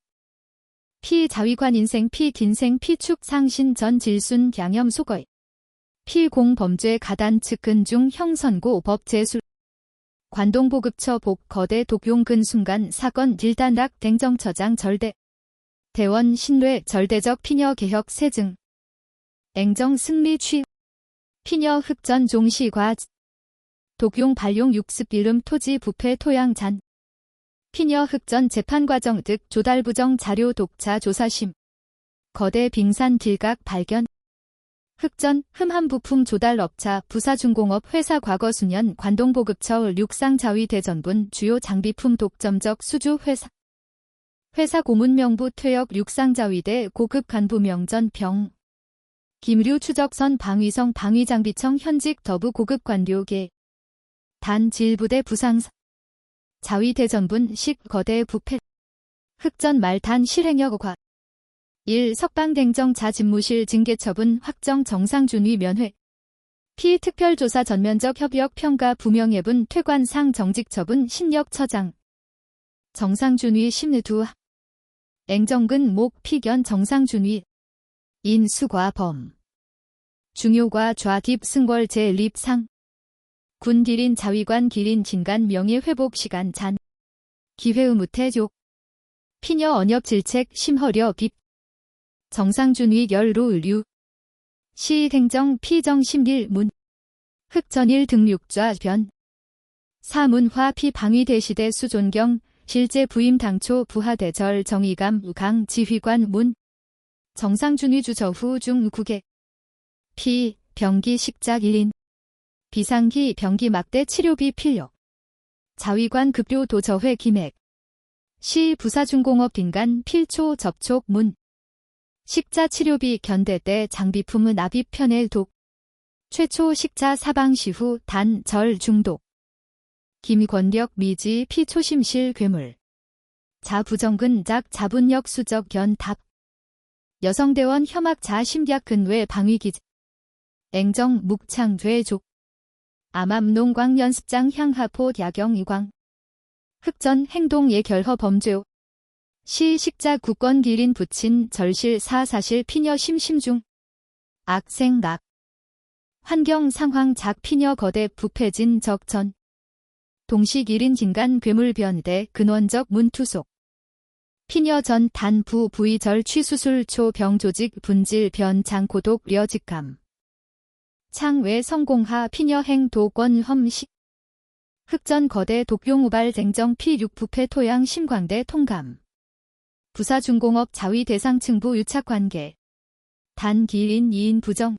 피자위관 인생 피긴생 피축 상신 전 질순 양염 소거이. 피공범죄 가단 측근 중 형선고 법제술. 관동보급처 복 거대 독용근 순간 사건 딜단락 댕정처장 절대. 대원 신뢰 절대적 피녀 개혁 세증. 앵정 승리 취. 피녀 흑전 종시과. 독용 발용 육습 이름 토지 부패 토양 잔. 피녀 흑전 재판과정 득 조달부정 자료 독차 조사심. 거대 빙산 딜각 발견. 흑전 흠한 부품 조달 업차 부사중공업 회사 과거 수년 관동보급처 육상자위대전분 주요 장비품 독점적 수주 회사. 회사 고문명부 퇴역 육상자위대 고급 간부 명전 병. 김류 추적선 방위성 방위장비청 현직 더부 고급 관료계. 단 질부대 부상사. 자위대전분 식 거대 부패. 흑전 말탄 실행역 과. 1. 석방댕정자 집무실 징계처분 확정 정상준위 면회. 피특별조사 전면적 협력 평가 부명예분 퇴관상 정직처분 신력처장. 정상준위 심의두. 앵정근 목 피견 정상준위. 인수과범. 중요과 좌딥 승궐 제립상. 군 기린 자위관 기린 진간 명예회복 시간 잔. 기회의무태족. 피녀 언역 질책 심허려 빕. 정상준위 열로 의류. 시행정 피정심일 문. 흑전일 등 6좌 변. 사문화 피방위대시대 수존경 실제 부임 당초 부하대절 정의감 우강 지휘관 문. 정상준위 주저후 중 국외. 피 병기 식작 1인. 비상기 병기 막대 치료비 필요. 자위관 급료 도저회 기맥. 시 부사중공업 빈간 필초 접촉 문. 식자 치료비 견대 때 장비품의 납입 편의 독. 최초 식자 사방 시후 단 절 중독. 김권력 미지 피초심실 괴물. 자부정근 작 자분력 수적 견답. 여성대원 혐악 자심약 근외 방위기지. 앵정 묵창 되족. 암암농광 연습장 향하포 야경 이광. 흑전 행동 예결허 범죄. 시 식자 국권 기린 부친 절실 사사실 피녀 심심중. 악생락. 환경 상황 작 피녀 거대 부패진 적전. 동시 기린 진간 괴물변대 근원적 문투속. 피녀 전 단부 부의절 취수술 초 병조직 분질 변 장고독 려직감. 창외 성공하 피녀 행 도권 험식. 흑전 거대 독용우발 쟁정 피6 부패 토양 심광대 통감. 부사중공업 자위대상층부 유착관계. 단 기인 2인 부정.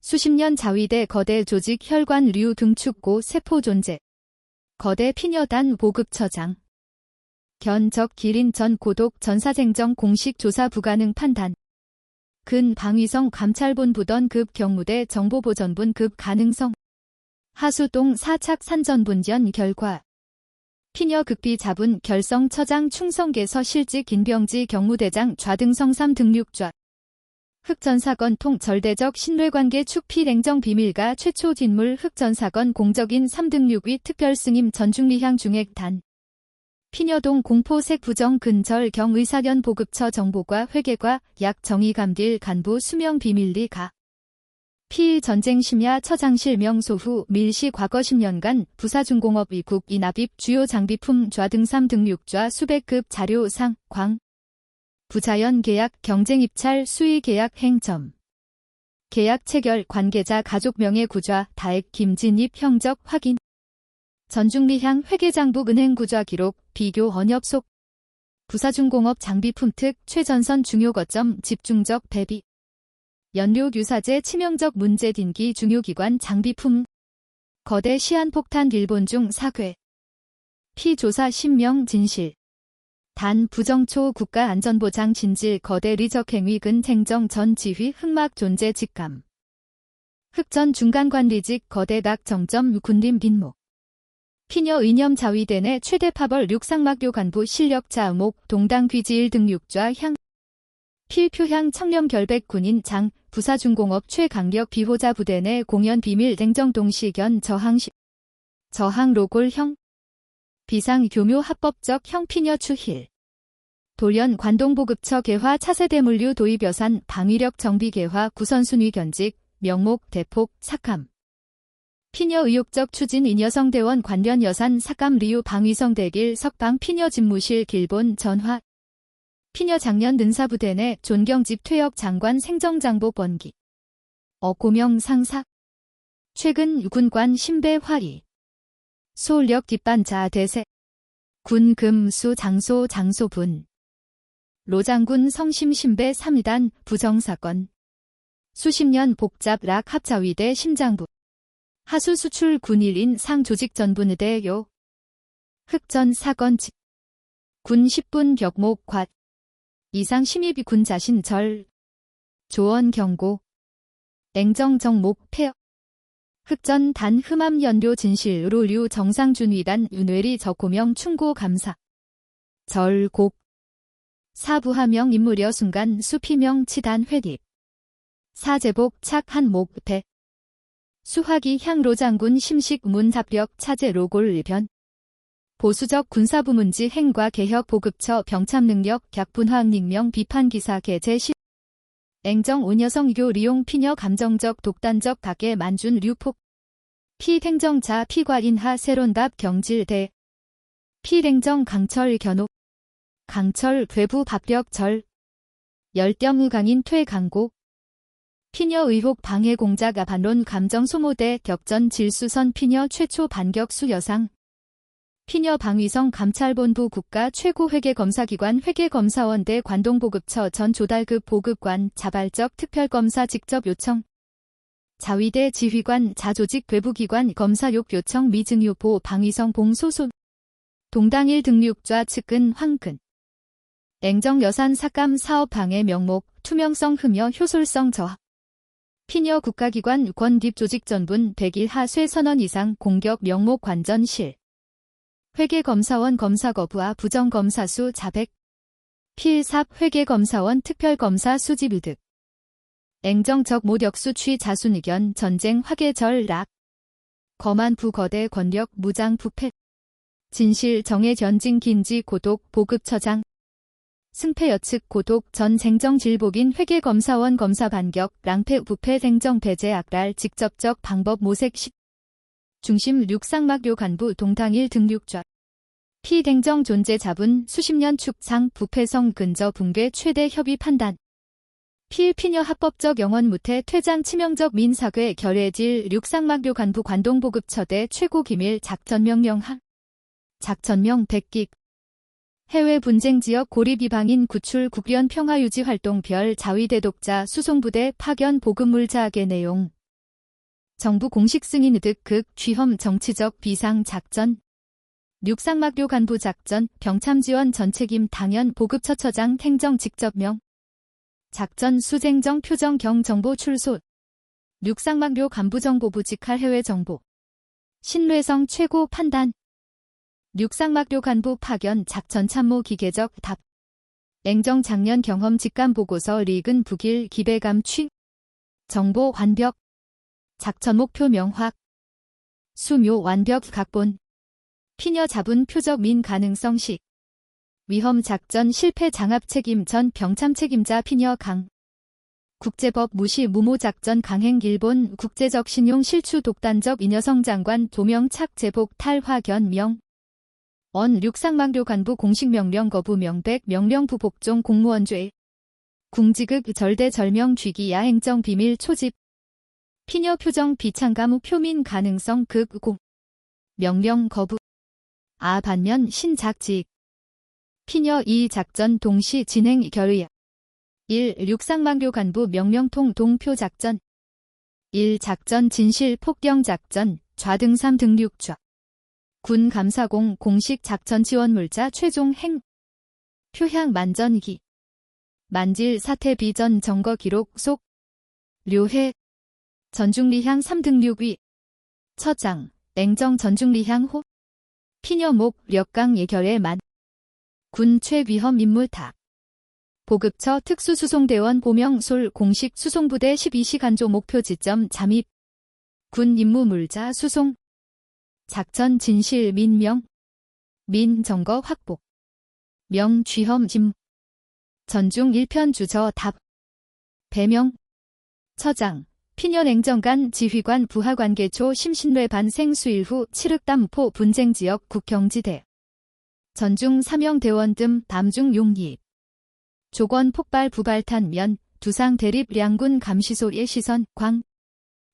수십년 자위대 거대 조직 혈관류 등축고 세포 존재. 거대 피녀단 보급처장. 견적 기린 전 고독 전사쟁정 공식 조사 불가능 판단. 근 방위성 감찰본부던 급 경무대 정보보전분 급 가능성. 하수동 사착 산전분전 결과. 피녀 극비 자분 결성처장 충성계서 실직 긴병지 경무대장 좌등성삼 등육좌. 흑전사건 통 절대적 신뢰관계 축피 냉정 비밀가 최초 뒷물 흑전사건 공적인 3등 6위 특별승임 전중리향 중액 단. 피녀동 공포색 부정 근절 경의사견 보급처 정보과 회계과 약 정의감딜 간부 수명 비밀리 가. 피 전쟁 심야 처장실 명소 후 밀시 과거 10년간 부사중공업 위국 이납입 주요 장비품 좌등 3등 6좌 수백급 자료상 광. 부자연 계약 경쟁 입찰 수의 계약 행점. 계약 체결 관계자 가족 명예 구좌 다액 김진입 형적 확인. 전중리향 회계장부 은행 구좌 기록 비교 언협속. 부사중공업 장비품 특 최전선 중요 거점 집중적 배비. 연료 유사제 치명적 문제 딘기 중요기관 장비품. 거대 시한폭탄 일본 중 사괴. 피조사 신명 진실. 단 부정초 국가안전보장 진질 거대 리적행위 근 행정 전 지휘 흑막 존재 직감. 흑전 중간관리직 거대각 정점 군림 빈목. 피녀 의념 자위대 내 최대 파벌 륙상막교 간부 실력자 목 동당 귀지일 등 육좌 향. 필표향 청렴 결백 군인 장 부사중공업 최강력 비호자 부대 내 공연 비밀 냉정 동시견 저항 로골형. 비상 교묘 합법적 형 피녀 추힐. 돌연 관동보급처 개화 차세대 물류 도입 여산 방위력 정비 개화 구선순위 견직 명목 대폭 삭감. 피녀 의욕적 추진 인여성대원 관련 여산 삭감 리우 방위성 대길 석방 피녀 집무실 길본 전화. 피녀 작년 능사부대 내 존경집 퇴역 장관 생정장복 원기. 고명 상사. 최근 군관 신배 화리. 소력 뒷반자 대세. 군 금수 장소분. 로장군 성심 신배 3단 부정사건. 수십 년 복잡 락 합자위대 심장부. 하수 수출 군 1인 상 조직 전분의대 요. 흑전 사건 군 10분 격목 관. 이상 심의비 군 자신 절. 조언 경고. 앵정정 목 폐역. 흑전 단 흠암 연료 진실로 류 정상준 위단 윤회리 저고명 충고 감사. 절곡. 사부하명 인무려 순간 수피명 치단 회립. 사제복 착한 목패. 수화기 향로장군 심식 문답력 차제 로골 변. 보수적 군사부문지 행과 개혁 보급처 병참능력 객분화학 닝명 비판기사 개제 시. 앵정 온여성교 리용 피녀 감정적 독단적 각계 만준 류폭. 피행정자 피과인하 세론답 경질대. 피행정 강철 견옥. 강철 괴부 밥력 절. 열병 강인 퇴 강고. 피녀 의혹 방해 공작 반론 감정 소모대 격전 질수선 피녀 최초 반격수 여상. 피녀 방위성 감찰본부 국가 최고 회계검사기관 회계검사원대 관동보급처 전 조달급 보급관 자발적 특별검사 직접 요청. 자위대 지휘관 자조직 외부기관 검사욕 요청 미증유보 방위성 봉소소. 동당일 등육좌 측근 황근. 앵정 여산 삭감 사업 방해 명목 투명성 흠여 효솔성 저하. 피녀 국가기관 권립 조직 전분 100일 하쇠 선언 이상 공격 명목 관전 실. 회계검사원 검사 거부와 부정검사수 자백. 필삽 회계검사원 특별검사 수집 의득. 앵정적 모력수 취 자순 의견 전쟁 화계절 락. 거만 부거대 권력 무장 부패. 진실 정의 견진 긴지 고독 보급처장. 승패 여측 고독 전 생정 질복인 회계검사원 검사 반격 랑패 부패 생정 배제 악랄 직접적 방법 모색 10. 중심 륙상막요 간부 동당일 등육좌. 피행정 존재 자분 수십 년 축상 부패성 근저 붕괴 최대 협의 판단. 피녀 합법적 영원 무태 퇴장 치명적 민사괴 결의질 륙상막요 간부 관동보급처대 최고 기밀 작전명령 하. 작전명 100기. 해외 분쟁 지역 고립 이방인 구출 국련 평화유지 활동 별 자위대 독자 수송부대 파견 보급물자악의 내용. 정부 공식 승인 득 극 취험 정치적 비상 작전. 륙상막요 간부 작전 병참 지원 전책임 당연 보급처처장 행정 직접명. 작전 수쟁정 표정 경 정보 출소. 륙상막요 간부 정보부 직할 해외 정보. 신뢰성 최고 판단. 륙상막요 간부 파견 작전 참모 기계적 답. 앵정 작년 경험 직감 보고서 리근 북일 기배감 취. 정보 완벽. 작전 목표 명확. 수묘 완벽 각본. 피녀 자분 표적 민 가능성 식. 위험 작전 실패 장압 책임 전 병참 책임자 피녀 강. 국제법 무시 무모 작전 강행 일본 국제적 신용 실추 독단적 인여성 장관 도명착 제복 탈화 견명. 륙상막요 간부 공식 명령 거부 명백 명령부 복종 공무원죄. 궁지극 절대 절명 쥐기 야행정 비밀 초집. 피녀 표정 비창감 후 표민 가능성 극공. 명령 거부. 반면 신작직. 피녀 이 작전 동시 진행 결의. 1. 륙상막요 간부 명령통 동표 작전. 1. 작전 진실 폭경 작전 좌등삼 등륙좌. 군 감사공 공식 작전 지원 물자 최종 행. 표향 만전기. 만질 사태 비전 점거 기록 속. 료해. 전중리향 3등륙위 처장 앵정 전중리향 호 피녀목 력강 예결의 만 군 최위험 인물탑 보급처 특수수송대원 보명솔 공식 수송부대 12시간조 목표 지점 잠입 군 임무 물자 수송 작전 진실 민명 민 정거 확보 명 쥐험 임 전중 1편 주저 답 배명 처장 피녀 냉정관 지휘관 부하관계초 심신뢰 반생 수일 후 칠흑담포 분쟁지역 국경지대 전중 사명대원 등 담중 용입 조건 폭발 부발탄 면 두상 대립 량군 감시소의 시선 광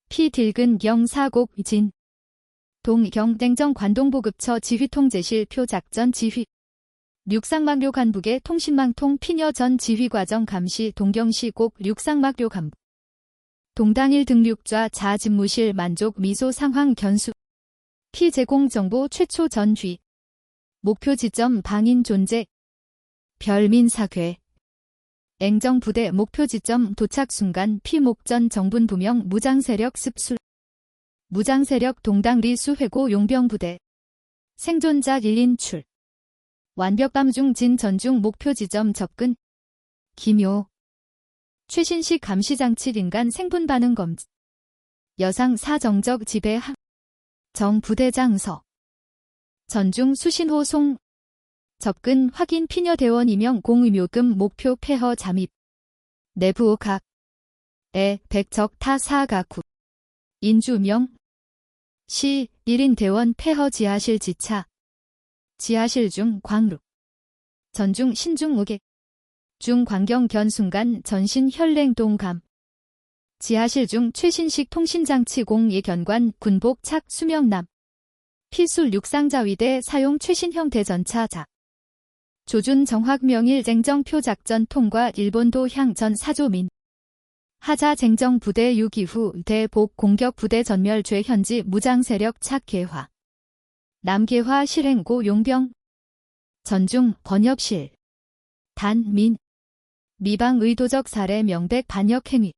피 딜근 경사곡 진 동경 냉정 관동보급처 지휘통제실 표작전 지휘 육상막료 간북의 통신망통 피녀 전 지휘과정 감시 동경시 곡 육상막료 간북 동당일 등륙좌 자집무실 만족 미소 상황 견수 피제공 정보 최초 전휘 목표 지점 방인 존재 별민사괴 앵정부대 목표 지점 도착 순간 피목전 정분 부명 무장세력 습술 무장세력 동당리수 회고 용병부대 생존자 1인출 완벽밤 중 진 전중 목표 지점 접근 기묘 최신식 감시장치 인간 생분 반응 검증 여상 사정적 지배 정부대장서 전중 수신호 송 접근 확인 피녀 대원 임명 공의묘금 목표 폐허 잠입 내부 각에 백적 타 사가구 인주명 시 1인 대원 폐허 지하실 지차 지하실 중 광루 전중 신중 의객 중 광경 견순간 전신 혈랭동 감 지하실 중 최신식 통신장치 공예 견관 군복 착 수명남 피술 육상자위대 사용 최신형 대전차 작 조준 정확명일 쟁정표 작전 통과 일본도 향전 사조민 하자 쟁정 부대 6기 후 대복 공격 부대 전멸 죄 현지 무장세력 착 개화 남개화 실행고 용병 전중 번역실 단민 미방 의도적 사례 명백 반역행위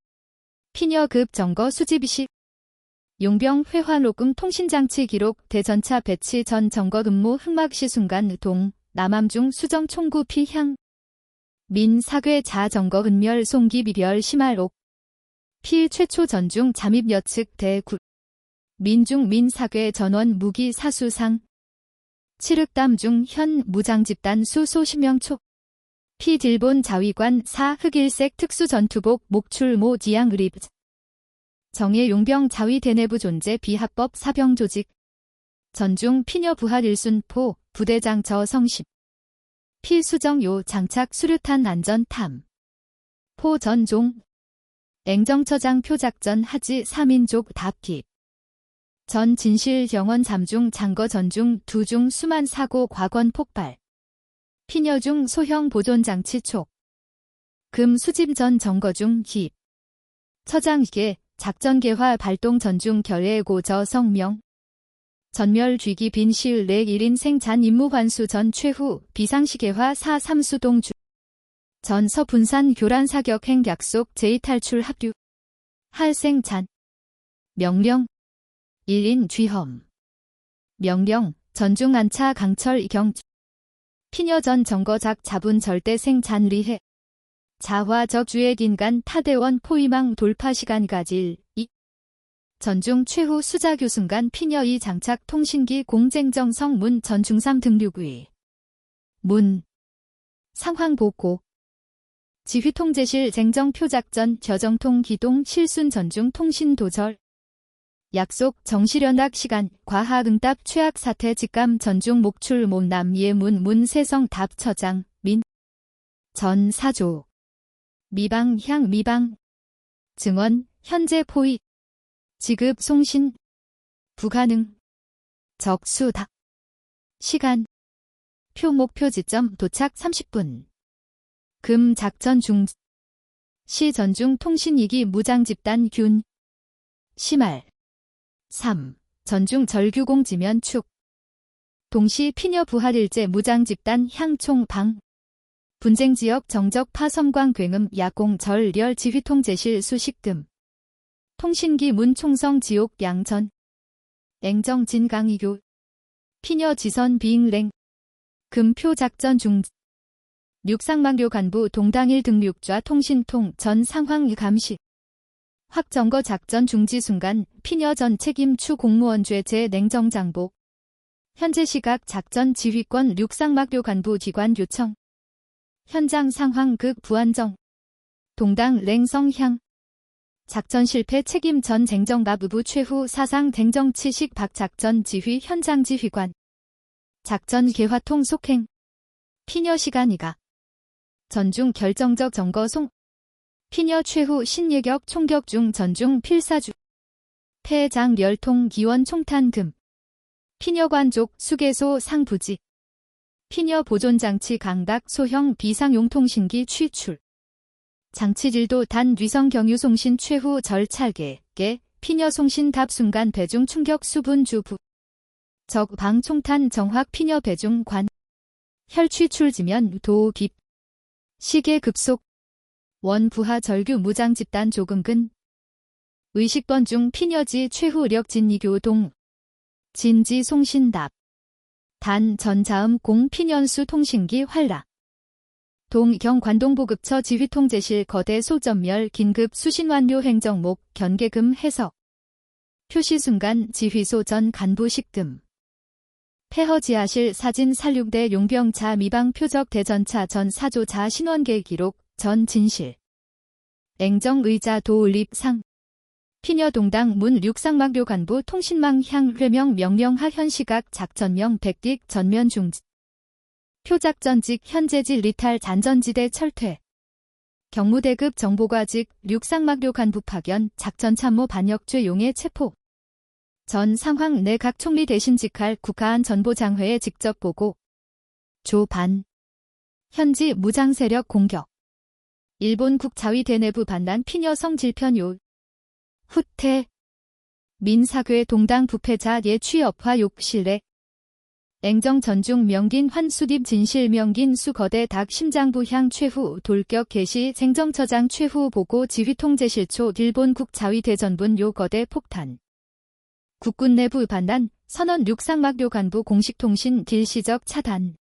피녀급 점거 수집이식 용병 회화 녹음 통신장치 기록 대전차 배치 전 점거 근무 흑막시 순간 동 남함중 수정 총구 피향 민 사괴 자 점거 은멸 송기 비별 심할옥 피 최초 전중 잠입 여측 대구 민중 민 사괴 전원 무기 사수상 칠흑담 중 현 무장집단 수 소시명초 피 딜본 자위관 사 흑일색 특수전투복 목출모 지양 의립 정예 용병 자위 대내부 존재 비합법 사병 조직 전중 피녀 부하 일순포 부대장 저 성심 피 수정요 장착 수류탄 안전탐 포 전종 앵정처장 표작전 하지 3인족 답기 전 진실 경원 잠중 장거 전중 두중 수만 사고 과건 폭발 피녀 중 소형 보존장치 촉 금 수집 전 점거 중 힙 처장 기계 작전 개화 발동 전중 결의 고저 성명 전멸 쥐기 빈 시을 내 1인 생잔 임무 환수 전 최후 비상시계화 사 삼수동 주 전서 분산 교란 사격행 약속 제2탈출 합류 할생잔 명령 1인 쥐험 명령 전중 안차 강철 경 피녀 전 정거작 자분 절대 생잔 리해 자화적 주액 인간 타대원 포위망 돌파 시간까지 2 전중 최후 수자교 순간 피녀 2 장착 통신기 공쟁정성 문 전중3 등륙위 문 상황 보고 지휘통제실 쟁정표작전 저정통 기동 실순 전중 통신 도절 약속 정시련악 시간 과학 응답 최악 사태 직감 전중 목출 몸남 예문 문세성 답처장 민 전 사조 미방 향 미방 증언 현재 포위 지급 송신 불가능 적수다 시간 표 목표 지점 도착 30분 금 작전 중 시 전중 통신 2기 무장 집단 균 시말 3. 전중 절규공 지면 축 동시 피녀 부할 일제 무장 집단 향총 방 분쟁지역 정적 파섬광 굉음 야공 절열 지휘통제실 수식금 통신기 문 총성 지옥 양전. 앵정 진강이교. 피녀 지선 비잉랭. 금표 작전 중. 육상망교 간부 동당일 등륙좌 통신통 전 상황 감시. 확정거 작전 중지 순간 피녀 전 책임 추 공무원죄 제 냉정장복. 현재 시각 작전 지휘권 육상막교 간부 기관 요청. 현장 상황 극 부안정. 동당 랭성향. 작전 실패 책임 전 쟁정갑의부 최후 사상 댕정치식 박 작전 지휘 현장 지휘관. 작전 개화통 속행. 피녀 시간이가. 전중 결정적 정거 송. 피녀 최후 신예격 총격 중 전중 필사주. 폐장 멸통 기원 총탄 금. 피녀 관족 수계소 상부지. 피녀 보존장치 강박 소형 비상용통신기 취출. 장치질도 단 위성 경유 송신 최후 절찰계. 피녀 송신 답 순간 배중 충격 수분 주부. 적 방총탄 정확 피녀 배중 관. 혈취출지면 도깁. 시계 급속. 원 부하 절규 무장 집단 조금근. 의식번 중 피녀지 최후력 진이교동. 진지 송신답. 단 전자음 공 피년수 통신기 활락. 동경 관동보급처 지휘통제실 거대 소전멸 긴급 수신 완료 행정목 견계금 해석. 표시 순간 지휘소 전 간부 식금. 폐허 지하실 사진 살육대 용병차 미방 표적 대전차 전 사조자 신원계 기록 전 진실. 앵정 의자 도올립 상. 피녀 동당 문 육상막교 간부 통신망 향 회명 명령하 현시각 작전명 백딕 전면 중지. 표작전직 현재지 리탈 잔전지대 철퇴. 경무대급 정보과직 육상막교 간부 파견 작전참모 반역죄 용의 체포. 전 상황 내 각 총리 대신 직할 국가안 전보장회에 직접 보고. 조반. 현지 무장세력 공격. 일본 국자위대 내부 반란 피녀 성질편요. 후퇴. 민사괴 동당 부패자 예취업화 욕실례. 앵정 전중 명긴 환수딥 진실 명긴 수거대 닭 심장부 향 최후 돌격 개시 행정처장 최후 보고 지휘통제실초 일본 국자위대전분 요거대 폭탄. 국군 내부 반란 선언 육상막교 간부 공식통신 딜시적 차단.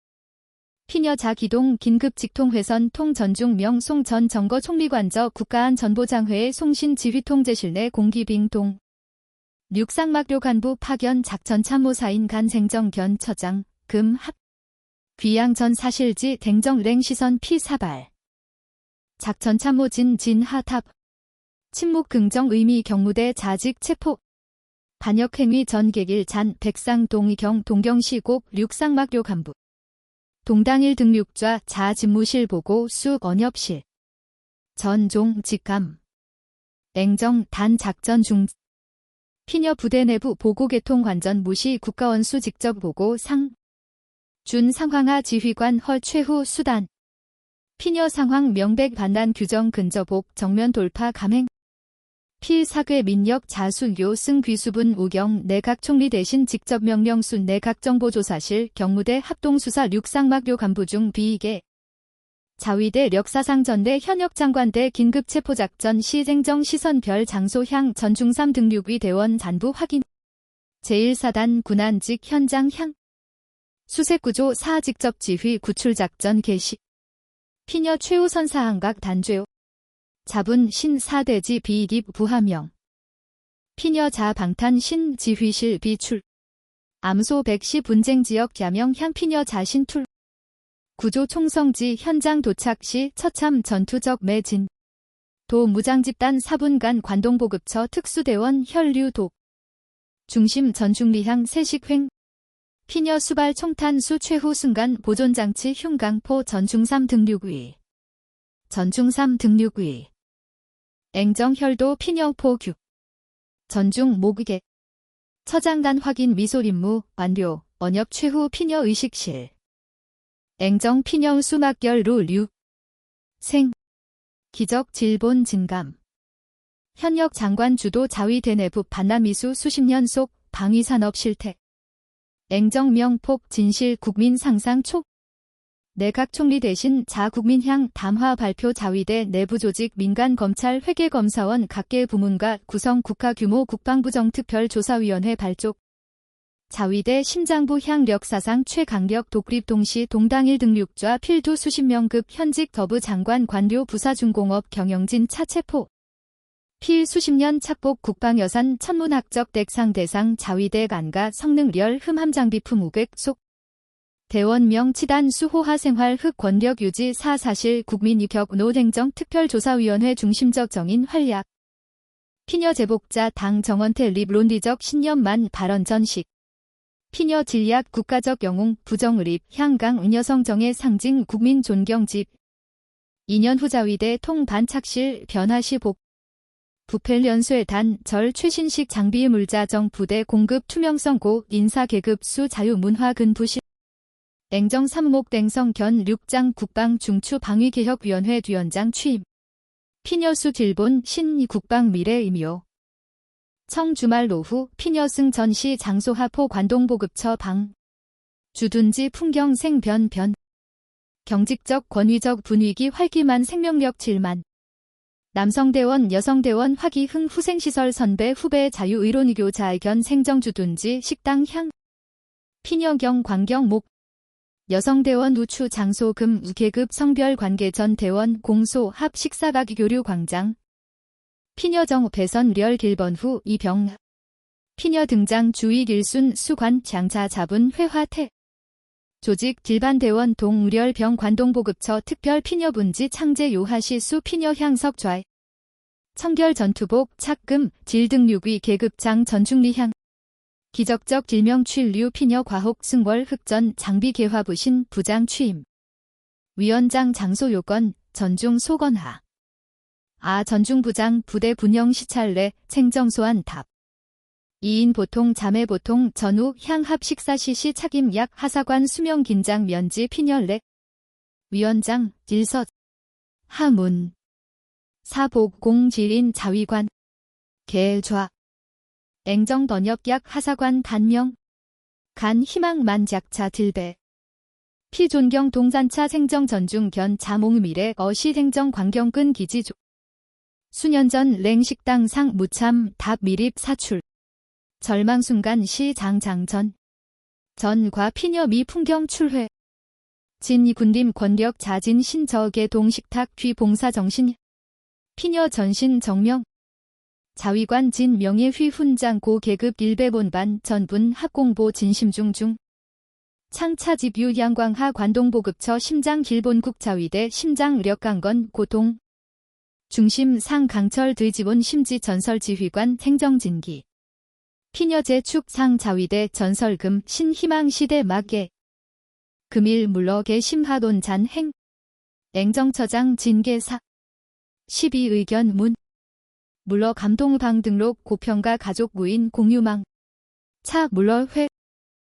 피녀 자기동 긴급직통회선 통전중 명송 전 정거 총리관저 국가안 전보장회의 송신 지휘통제실 내 공기빙동. 육상막교 간부 파견 작전참모사인 간생정견 처장 금합. 귀양 전 사실지 댕정 랭시선 피사발. 작전참모 진하탑. 침묵 긍정 의미 경무대 자직 체포. 반역행위 전객일 잔 백상동경 동경시곡 육상막교 간부. 동당일 등육좌 자집무실 보고 수 언협실. 전종 직감. 앵정 단 작전 중. 피녀 부대 내부 보고 개통 관전 무시 국가원수 직접 보고 상. 준 상황하 지휘관 허 최후 수단. 피녀 상황 명백 반란 규정 근저복 정면 돌파 감행. 필사괴 민력 자수요 승 귀수분 우경 내각 총리 대신 직접 명령순 내각정보조사실 경무대 합동수사 육상막교 간부 중 비이계. 자위대 력사상 전대 현역 장관대 긴급체포작전 시행정 시선별 장소향 전중삼 등륙위 대원 잔부 확인. 제1사단 군안직 현장 향. 수색구조 사 직접 지휘 구출작전 개시. 피녀 최우선 사항각 단죄. 자분 신 사대지 비입 부하명. 피녀 자 방탄 신 지휘실 비출. 암소 백시 분쟁지역 야명 향 피녀 자신 툴. 구조 총성지 현장 도착 시 처참 전투적 매진. 도 무장집단 4분간 관동보급처 특수대원 혈류독. 중심 전중리향 세식횡. 피녀 수발 총탄수 최후 순간 보존장치 흉강포 전중삼 등륙위. 전중삼 등륙위. 앵정 혈도 피녀 포규. 전중 모극에. 처장단 확인 미솔 임무 완료. 언협 최후 피녀 의식실. 앵정 피녀 수막결 루류. 생. 기적 질본 진감. 현역 장관 주도 자위대 내부 반란미수 수십 년 속 방위산업 실태. 앵정 명폭 진실 국민 상상 촉. 내각 총리 대신 자국민향 담화 발표 자위대 내부조직 민간검찰 회계검사원 각계 부문과 구성 국가규모 국방부정특별조사위원회 발족 자위대 심장부 향력사상 최강력 독립 동시 동당일 등륙좌 필두 수십 명급 현직 더부 장관 관료 부사중공업 경영진 차체포 필 수십 년 착복 국방여산 천문학적 덱상 대상 자위대 간가 성능리얼 흠함장비품 우객 속 대원명 치단 수호하 생활 흑 권력 유지 사사실 국민유격 노행정 특별조사위원회 중심적 정인 활약 피녀 제복자 당 정원태 립 논리적 신념만 발언 전식 피녀 진리학 국가적 영웅 부정의립 향강 은여성 정의 상징 국민 존경집 2년 후 자위대 통반착실 변화시 복 부펠연수의 단 절 최신식 장비 물자정 부대 공급 투명성 고 인사 계급 수 자유 문화 근부실 앵정 삼목 땡성 견 6장 국방 중추 방위개혁위원회 위원장 취임 피녀수 길본 신 국방 미래 임요 청 주말 오후 피녀승 전시 장소 하포 관동보급처 방 주둔지 풍경 생변 경직적 권위적 분위기 활기만 생명력 질만 남성대원 여성대원 화기흥 후생시설 선배 후배 자유의론의교 자의견 생정주둔지 식당 향 피녀경 광경 목 여성대원 우추 장소 금 우계급 성별 관계 전 대원 공소 합 식사각 교류 광장 피녀정 배선 렬 길번 후 이병 피녀 등장 주의 길순 수관 장차 잡은 회화태 조직 길반대원 동우렬 병 관동보급처 특별 피녀분지 창제 요하시 수 피녀 향석 좌 청결 전투복 착금 질등육위 계급장 전중리향 기적적 길명 취류 피녀 과혹 승월 흑전 장비 개화 부신 부장 취임 위원장 장소 요건 전중 소건하 전중부장 부대 분영 시찰내 챙정소한 답 2인 보통 자매 보통 전후 향합 식사 시시 착임 약 하사관 수명 긴장 면지 피녀내 위원장 질서 하문 사복 공질인 자위관 계좌 앵정 번역 약 하사관 단명 간 희망 만작차 들배 피존경 동산차 생정 전중 견 자몽 미래 어시 행정 광경근 기지조 수년 전 랭식당 상 무참 답 미립 사출 절망순간 시 장장전 전과 피녀 미 풍경 출회 진 군림 권력 자진 신저계 동식탁 귀 봉사 정신 피녀 전신 정명 자위관 진 명예 휘 훈장 고 계급 일배본반 전분 합공보 진심중중 창차집 유 양광하 관동보급처 심장 길본국 자위대 심장 의력강건 고동 중심 상 강철 드지본 심지 전설지휘관 행정진기 피녀제 축상 자위대 전설금 신희망시대 막계 금일 물러계 심하돈 잔행 앵정처장 진계사 12의견 문 물러 감동방 등록 고평가 가족 무인 공유망 차 물러 회